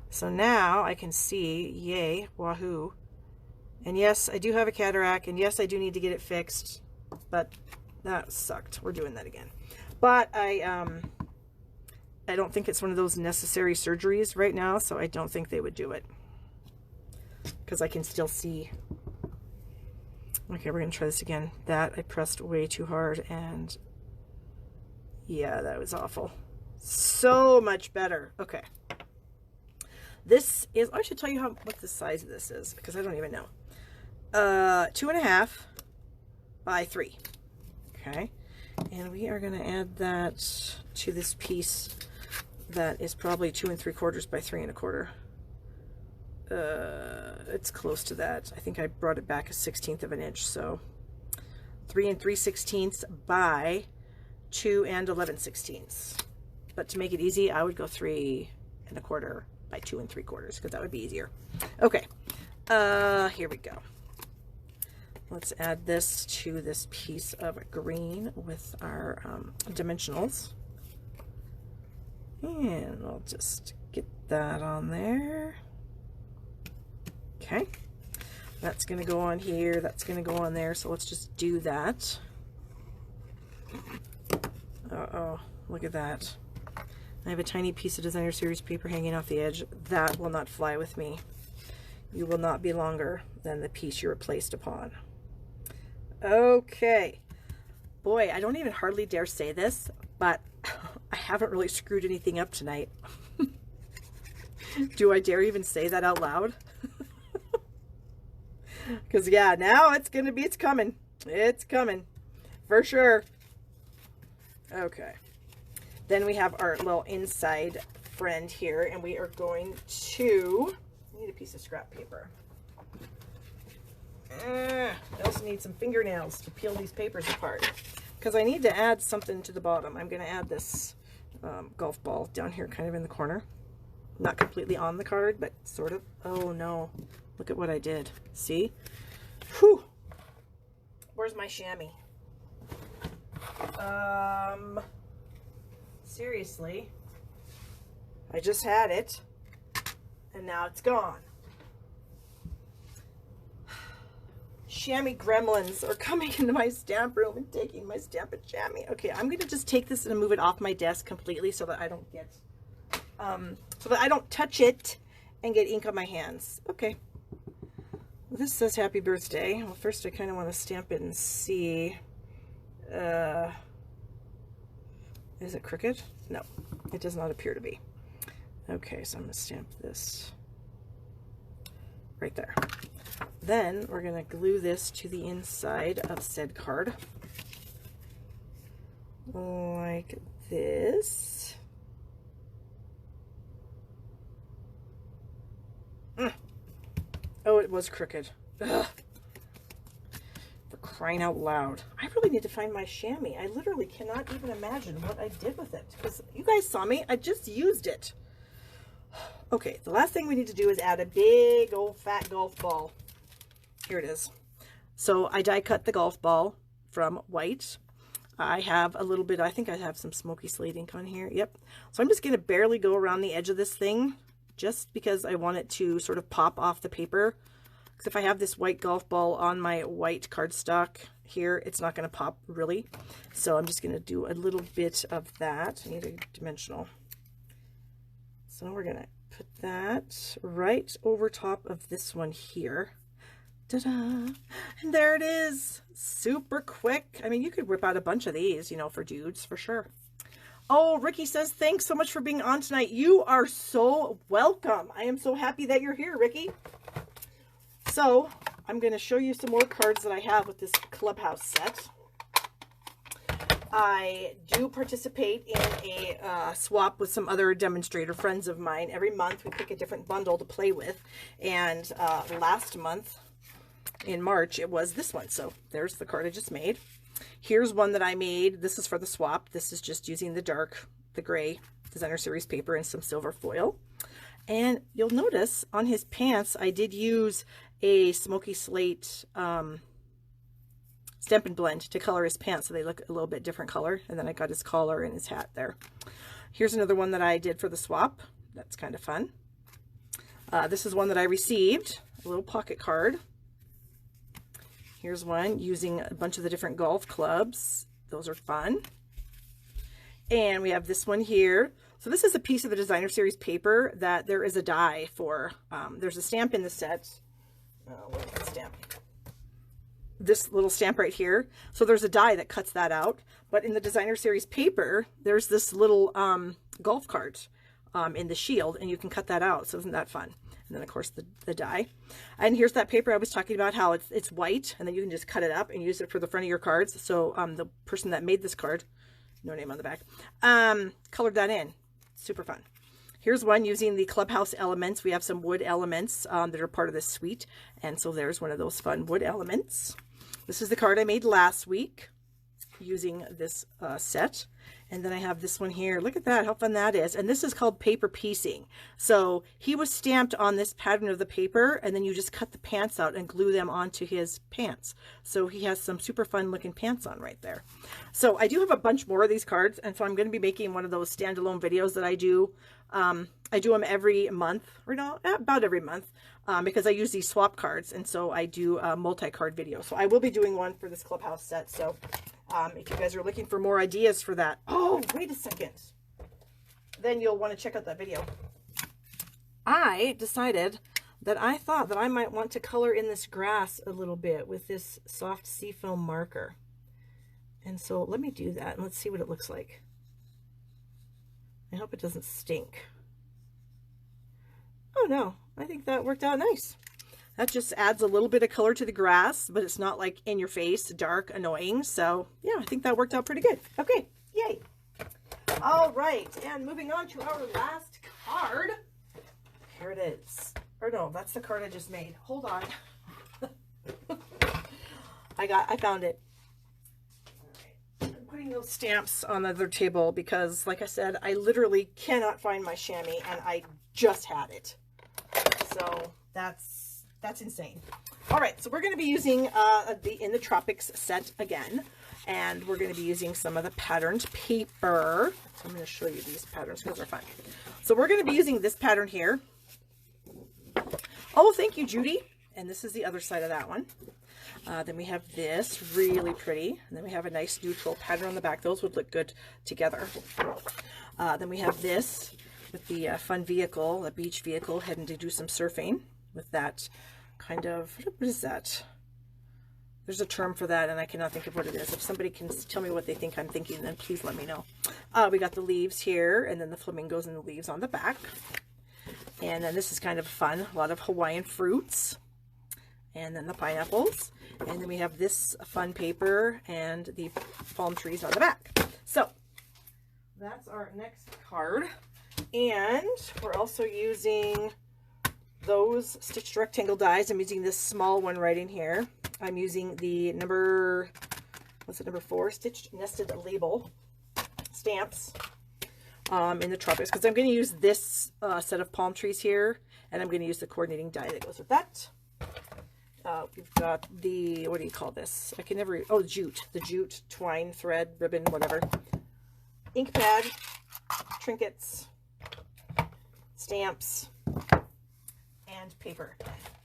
So now I can see, yay, wahoo. And yes, I do have a cataract, and yes, I do need to get it fixed, but that sucked. We're doing that again. But I don't think it's one of those necessary surgeries right now, so I don't think they would do it. Because I can still see. Okay, we're going to try this again. That I pressed way too hard, and yeah, that was awful. So much better. Okay. This is, I should tell you what the size of this is, because I don't even know. 2.5 by 3. Okay. And we are going to add that to this piece that is probably 2 3/4 by 3 1/4. It's close to that. I think I brought it back a 1/16 of an inch, so 3 3/16 by 2 11/16. But to make it easy, I would go 3 1/4 by 2 3/4 because that would be easier. Okay, here we go. Let's add this to this piece of green with our dimensionals. And I'll just get that on there. Okay. That's going to go on here. That's going to go on there. So let's just do that. Uh-oh. Look at that. I have a tiny piece of designer series paper hanging off the edge. That will not fly with me. You will not be longer than the piece you were placed upon. Okay. Boy, I don't even hardly dare say this, but I haven't really screwed anything up tonight. Do I dare even say that out loud? Because yeah, now it's coming. It's coming. For sure. Okay. Then we have our little inside friend here, and we are going to, I need a piece of scrap paper. I also need some fingernails to peel these papers apart, because I need to add something to the bottom. I'm going to add this golf ball down here kind of in the corner. Not completely on the card, but sort of. Oh no, look at what I did. See? Whew. Where's my chamois? Seriously, I just had it and now it's gone. Chamois gremlins are coming into my stamp room and taking my stamp and chamois. Okay, I'm gonna just take this and move it off my desk completely so that I don't get so that I don't touch it and get ink on my hands. Okay, well, this says happy birthday. Well, first I kind of want to stamp it and see. Is it crooked? No, it does not appear to be. Okay, so I'm going to stamp this right there. Then we're going to glue this to the inside of said card. Like this. Oh, it was crooked. Ugh. For crying out loud. I really need to find my chamois. I literally cannot even imagine what I did with it. Because you guys saw me. I just used it. Okay, the last thing we need to do is add a big old fat golf ball. Here it is. So I die cut the golf ball from white. I have a little bit, I think I have some smoky slate ink on here. Yep. So I'm just going to barely go around the edge of this thing just because I want it to sort of pop off the paper. Because if I have this white golf ball on my white cardstock here, it's not going to pop really. So I'm just going to do a little bit of that. I need a dimensional. So we're going to put that right over top of this one here. Ta-da! And there it is. Super quick. I mean, you could whip out a bunch of these, you know, for dudes for sure. Oh, Ricky says, thanks so much for being on tonight. You are so welcome. I am so happy that you're here, Ricky. So I'm going to show you some more cards that I have with this Clubhouse set. I do participate in a swap with some other demonstrator friends of mine. Every month we pick a different bundle to play with. And last month, in March, it was this one. So there's the card I just made. Here's one that I made. This is for the swap. This is just using the gray designer series paper and some silver foil. And you'll notice on his pants, I did use a smoky slate Stampin' Blend to color his pants so they look a little bit different color. And then I got his collar and his hat there. Here's another one that I did for the swap. That's kind of fun. This is one that I received, a little pocket card. Here's one using a bunch of the different golf clubs. Those are fun. And we have this one here. So this is a piece of the designer series paper that there is a die for. There's a stamp in the set. Where's the stamp? This little stamp right here. So there's a die that cuts that out. But in the designer series paper, there's this little golf cart in the shield, and you can cut that out. So isn't that fun? And then of course the die. And here's that paper I was talking about, how it's white, and then you can just cut it up and use it for the front of your cards. So the person that made this card, no name on the back, colored that in. Super fun. Here's one using the Clubhouse elements. We have some wood elements that are part of this suite. And so there's one of those fun wood elements. This is the card I made last week using this set. And then I have this one here. Look at that, how fun that is. And this is called paper piecing. So he was stamped on this pattern of the paper, and then you just cut the pants out and glue them onto his pants. So he has some super fun looking pants on right there. So I do have a bunch more of these cards, and so I'm going to be making one of those standalone videos that I do. I do them every month, or no, about every month, because I use these swap cards, and so I do a multi-card video. So I will be doing one for this Clubhouse set. So if you guys are looking for more ideas for that, oh, wait a second, then you'll want to check out that video. I decided that I thought that I might want to color in this grass a little bit with this soft seafoam marker. And so let me do that, and let's see what it looks like. I hope it doesn't stink. Oh no, I think that worked out nice. That just adds a little bit of color to the grass, but it's not like in your face, dark, annoying. So yeah, I think that worked out pretty good. Okay, yay. All right, and moving on to our last card. Here it is. Or no, that's the card I just made. Hold on. I found it. All right. I'm putting those stamps on the other table because, like I said, I literally cannot find my chamois, and I just had it. So that's insane. All right, so we're going to be using the In the Tropics set again, and we're going to be using some of the patterned paper. So I'm going to show you these patterns because they're fun. So we're going to be using this pattern here. Oh, thank you, Judy. And this is the other side of that one. Then we have this, really pretty. And then we have a nice neutral pattern on the back. Those would look good together. Then we have this with the fun vehicle, the beach vehicle, heading to do some surfing with that kind of, what is that? There's a term for that, and I cannot think of what it is. If somebody can tell me what they think I'm thinking, then please let me know. We got the leaves here, and then the flamingos and the leaves on the back. And then this is kind of fun, a lot of Hawaiian fruits, and then the pineapples. And then we have this fun paper and the palm trees on the back. So that's our next card. And we're also using those stitched rectangle dies. I'm using this small one right in here. I'm using the number 4 stitched nested label stamps in the tropics, because I'm going to use this set of palm trees here, and I'm going to use the coordinating die that goes with that. We've got the, what do you call this? I can never, oh, jute. The jute, twine, thread, ribbon, whatever. Ink pad, trinkets, stamps, and paper.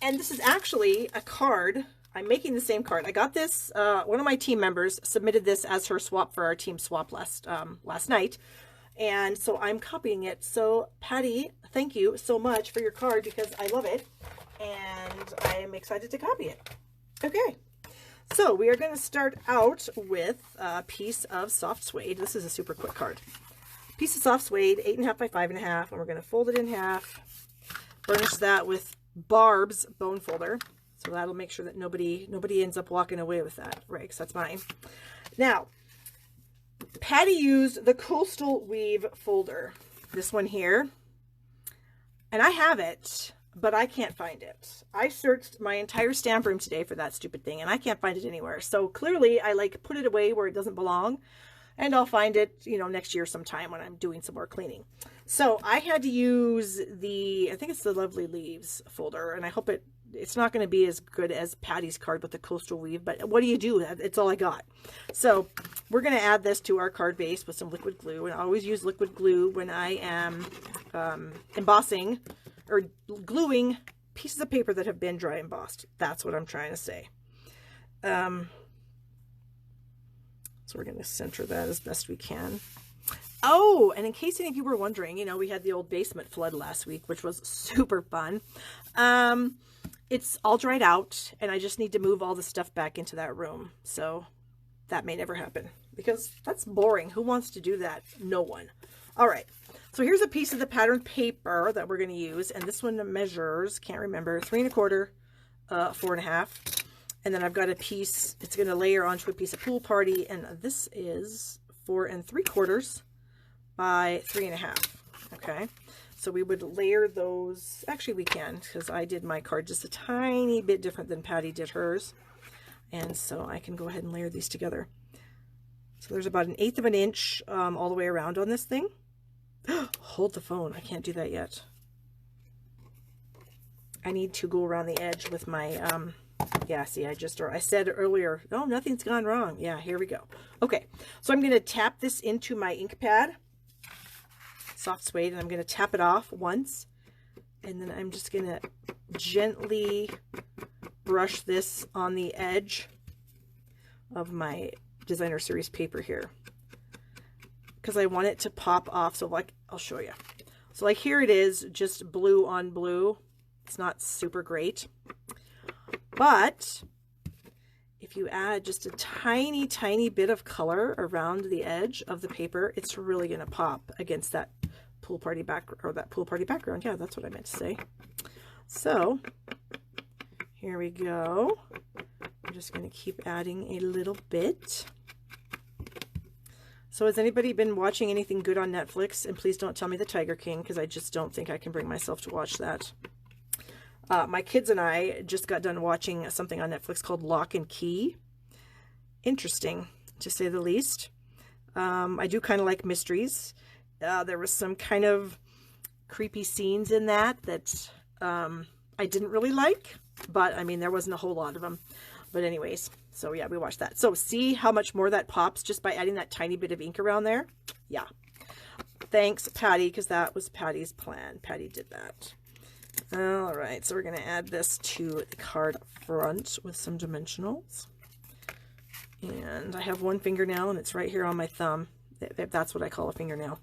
And this is actually a card. I'm making the same card. I got this, one of my team members submitted this as her swap for our team swap last night. And so I'm copying it. So Patty, thank you so much for your card, because I love it. And I'm excited to copy it. Okay. So we are going to start out with a piece of soft suede. This is a super quick card. Piece of soft suede, 8.5 by 5.5. And we're going to fold it in half. Burnish that with Barb's bone folder. So that'll make sure that nobody ends up walking away with that, right? Because that's mine. Now, Patty used the Coastal Weave folder, this one here, and I have it, but I can't find it. I searched my entire stamp room today for that stupid thing, and I can't find it anywhere. So clearly, I like put it away where it doesn't belong, and I'll find it, you know, next year sometime when I'm doing some more cleaning. So I had to use I think it's the Lovely Leaves folder, and I hope it's not going to be as good as Patty's card with the Coastal Weave, but what do you do? It's all I got. So we're going to add this to our card base with some liquid glue, and I always use liquid glue when I am embossing or gluing pieces of paper that have been dry embossed. That's what I'm trying to say. So we're going to center that as best we can. Oh, and in case any of you were wondering, you know, we had the old basement flood last week, which was super fun. It's all dried out, and I just need to move all the stuff back into that room. So that may never happen, because that's boring. Who wants to do that? No one. All right. So here's a piece of the pattern paper that we're going to use. And this one measures, can't remember, 3 1/4, 4 1/2. And then I've got a piece, it's going to layer onto a piece of Pool Party. And this is 4 3/4 by 3 1/2. Okay. So we would layer those. Actually, we can, because I did my card just a tiny bit different than Patty did hers. And so I can go ahead and layer these together. So there's about 1/8 of an inch all the way around on this thing. Hold the phone. I can't do that yet. I need to go around the edge with my, yeah, see, I said earlier, oh, nothing's gone wrong. Yeah, here we go. Okay, so I'm going to tap this into my ink pad. Soft suede, and I'm going to tap it off once, and then I'm just going to gently brush this on the edge of my designer series paper here, because I want it to pop off. So like, I'll show you. So like here it is, just blue on blue. It's not super great, but if you add just a tiny, tiny bit of color around the edge of the paper, it's really going to pop against that Pool Party background, or that Pool Party background. Yeah, that's what I meant to say. So here we go. I'm just going to keep adding a little bit. So has anybody been watching anything good on Netflix? And please don't tell me The Tiger King, because I just don't think I can bring myself to watch that. My kids and I just got done watching something on Netflix called Lock and Key. Interesting, to say the least. I do kind of like mysteries. There was some kind of creepy scenes in that I didn't really like. But, I mean, there wasn't a whole lot of them. But anyways, so yeah, we watched that. So see how much more that pops just by adding that tiny bit of ink around there? Yeah. Thanks, Patty, because that was Patty's plan. Patty did that. All right, so we're going to add this to the card front with some dimensionals. And I have one fingernail, and it's right here on my thumb. That's what I call a fingernail.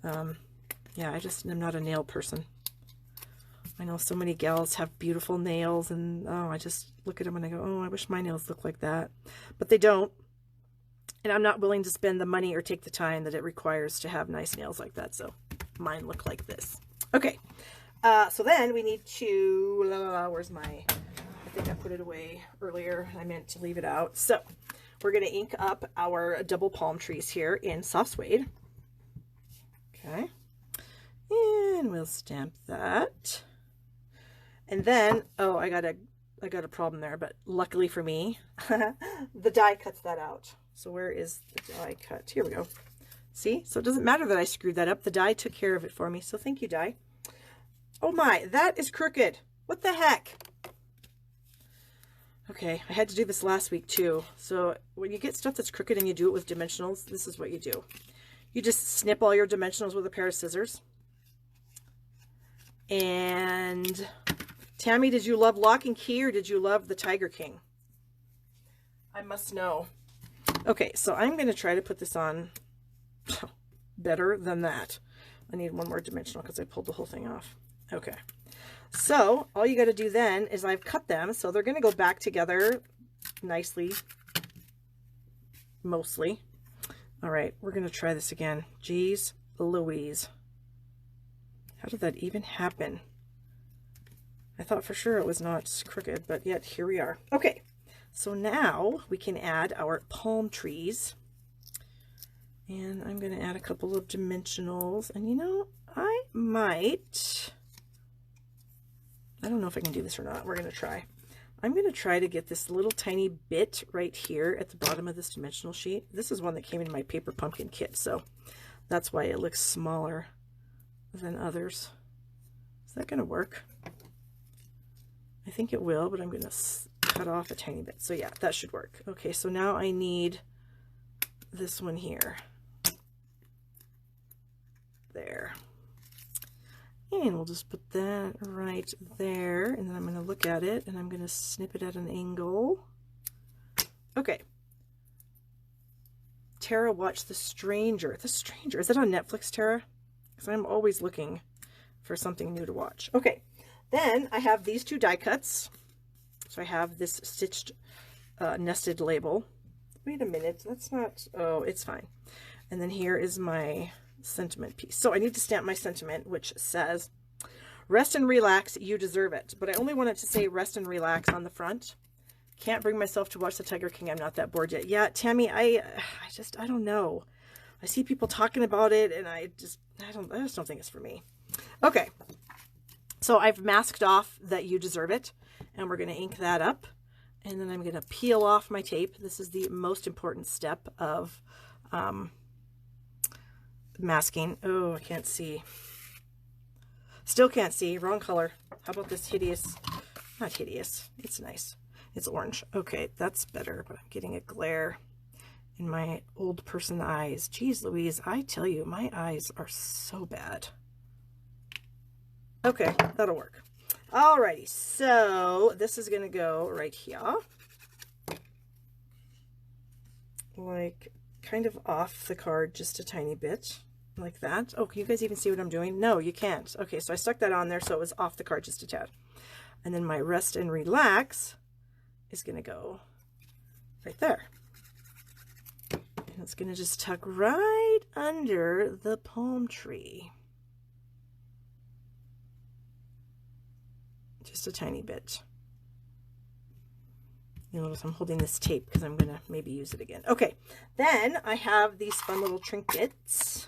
Yeah, I'm not a nail person. I know so many gals have beautiful nails, and oh, I just look at them and I go, oh, I wish my nails looked like that. But they don't. And I'm not willing to spend the money or take the time that it requires to have nice nails like that. So mine look like this. Okay. So then we need to, where's my, I think I put it away earlier. I meant to leave it out. So we're going to ink up our double palm trees here in soft suede. Okay. And we'll stamp that. And then, oh, I got a problem there, but luckily for me, the die cuts that out. So where is the die cut? Here we go. See? So it doesn't matter that I screwed that up. The die took care of it for me. So thank you, die. Oh my, that is crooked. What the heck? Okay, I had to do this last week too. So when you get stuff that's crooked and you do it with dimensionals, this is what you do. You just snip all your dimensionals with a pair of scissors. And Tammy, did you love Lock and Key or did you love the Tiger King? I must know. Okay, so I'm going to try to put this on better than that. I need one more dimensional because I pulled the whole thing off. Okay, so all you got to do then is I've cut them, so they're going to go back together nicely, mostly. All right, we're going to try this again. Jeez Louise. How did that even happen? I thought for sure it was not crooked, but yet here we are. Okay, so now we can add our palm trees. And I'm going to add a couple of dimensionals. And you know, I don't know if I can do this or not. We're going to try. I'm going to try to get this little tiny bit right here at the bottom of this dimensional sheet. This is one that came in my paper pumpkin kit, so that's why it looks smaller than others. Is that going to work? I think it will, but I'm going to cut off a tiny bit. So yeah, that should work. Okay, so now I need this one here. There. And we'll just put that right there. And then I'm going to look at it and I'm going to snip it at an angle. Okay. Tara watched The Stranger. The Stranger. Is it on Netflix, Tara? Because I'm always looking for something new to watch. Okay. Then I have these two die cuts. So I have this stitched nested label. Wait a minute. That's not... Oh, it's fine. And then here is my sentiment piece. So I need to stamp my sentiment, which says, rest and relax, you deserve it. But I only wanted to say rest and relax on the front. Can't bring myself to watch The Tiger King. I'm not that bored yet. Yeah, Tammy, I don't know. I see people talking about it and I just don't think it's for me. Okay. So I've masked off that you deserve it, and we're going to ink that up. And then I'm going to peel off my tape. This is the most important step of masking. Oh, I can't see. Still can't see. Wrong color. How about this hideous? Not hideous. It's nice. It's orange. Okay, that's better, but I'm getting a glare in my old person eyes. Geez Louise, I tell you, my eyes are so bad. Okay, that'll work. Alrighty, so this is going to go right here. Like, kind of off the card just a tiny bit. Like that. Oh, can you guys even see what I'm doing? No, you can't. Okay, so I stuck that on there so it was off the card just a tad. And then my rest and relax is going to go right there. And it's going to just tuck right under the palm tree. Just a tiny bit. You'll notice I'm holding this tape because I'm going to maybe use it again. Okay, then I have these fun little trinkets.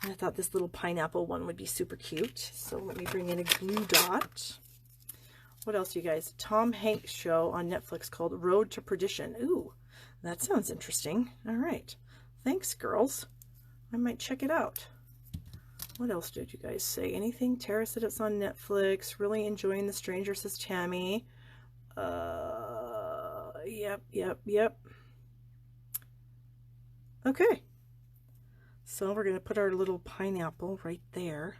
And I thought this little pineapple one would be super cute. So let me bring in a glue dot. What else, you guys? Tom Hanks show on Netflix called Road to Perdition. Ooh, that sounds interesting. All right. Thanks, girls. I might check it out. What else did you guys say? Anything? Tara said it's on Netflix. Really enjoying The Stranger, says Tammy. Yep. Okay. So we're going to put our little pineapple right there.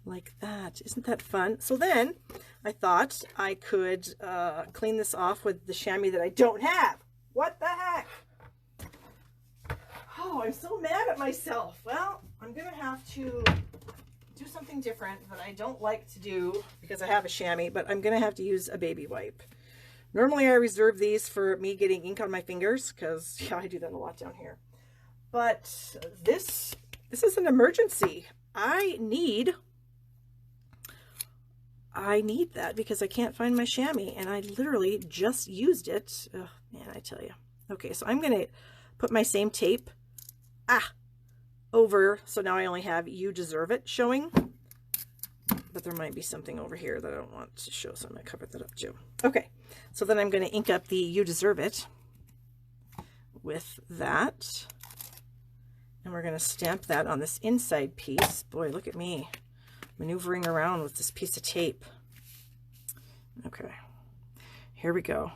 Like that. Isn't that fun? So then I thought I could clean this off with the chamois that I don't have. What the heck? Oh, I'm so mad at myself. Well, I'm going to have to do something different that I don't like to do because I have a chamois, but I'm going to have to use a baby wipe. Normally I reserve these for me getting ink on my fingers because, yeah, I do that a lot down here. But this is an emergency. I need that because I can't find my chamois, and I literally just used it. Oh, man, I tell you. Okay, so I'm going to put my same tape over, so now I only have "You Deserve It" showing. But there might be something over here that I don't want to show, so I'm going to cover that up too. Okay, so then I'm going to ink up the "You Deserve It" with that. And we're going to stamp that on this inside piece. Boy, look at me maneuvering around with this piece of tape. Okay, here we go.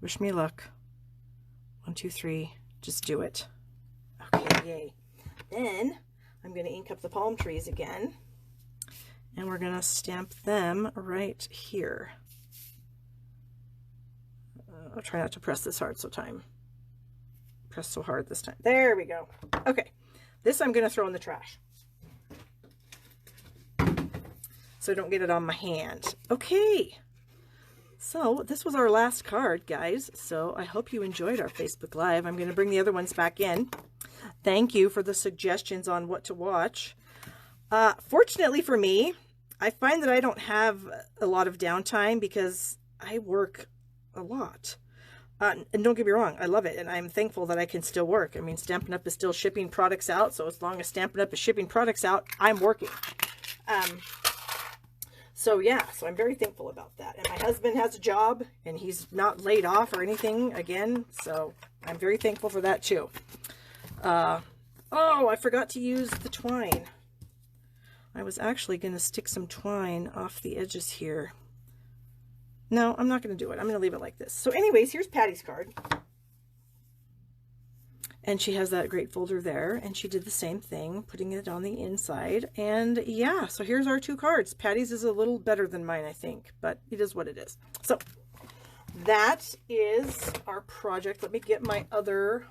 Wish me luck. 1, 2, 3, just do it. Okay, yay. Then I'm going to ink up the palm trees again. And we're going to stamp them right here. I'll try not to press this hard press so hard this time. There we go. Okay, this I'm going to throw in the trash so I don't get it on my hand. Okay, so this was our last card, guys. So I hope you enjoyed our Facebook Live. I'm going to bring the other ones back in. Thank you for the suggestions on what to watch. Fortunately for me, I find that I don't have a lot of downtime because I work a lot. And don't get me wrong, I love it, and I'm thankful that I can still work. I mean, Stampin' Up! Is still shipping products out, so as long as Stampin' Up! Is shipping products out, I'm working. So yeah, so I'm very thankful about that. And my husband has a job, and he's not laid off or anything again, so I'm very thankful for that too. Oh, I forgot to use the twine. I was actually going to stick some twine off the edges here. No, I'm not going to do it. I'm going to leave it like this. So anyways, here's Patty's card. And she has that great folder there. And she did the same thing, putting it on the inside. And yeah, so here's our 2 cards. Patty's is a little better than mine, I think. But it is what it is. So that is our project. Let me get my other...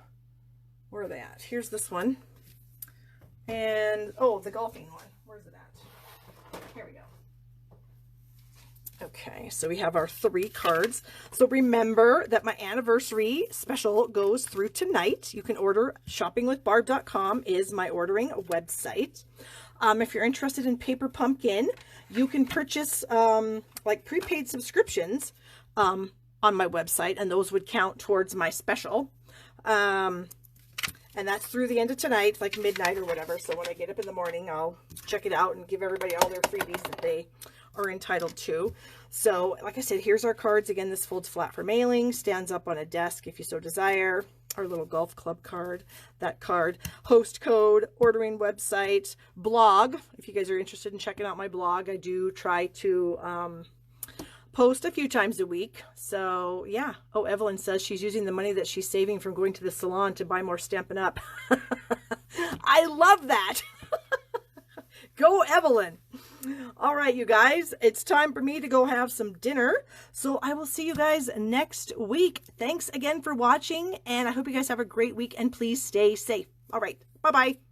Where are they at? Here's this one. And, oh, the golfing one. Where's it at? Here we go. Okay, so we have our 3 cards. So remember that my anniversary special goes through tonight. You can order. shoppingwithbarb.com is my ordering website. If you're interested in Paper Pumpkin, you can purchase like prepaid subscriptions on my website, and those would count towards my special. And that's through the end of tonight, like midnight or whatever. So when I get up in the morning, I'll check it out and give everybody all their freebies that they are entitled to. So like I said, here's our cards. Again, this folds flat for mailing, stands up on a desk if you so desire. Our little golf club card, that card, host code, ordering website, blog. If you guys are interested in checking out my blog, I do try to post a few times a week. So yeah. Oh, Evelyn says she's using the money that she's saving from going to the salon to buy more Stampin' Up. I love that. Go Evelyn. All right, you guys, it's time for me to go have some dinner. So I will see you guys next week. Thanks again for watching, and I hope you guys have a great week, and please stay safe. All right, bye-bye.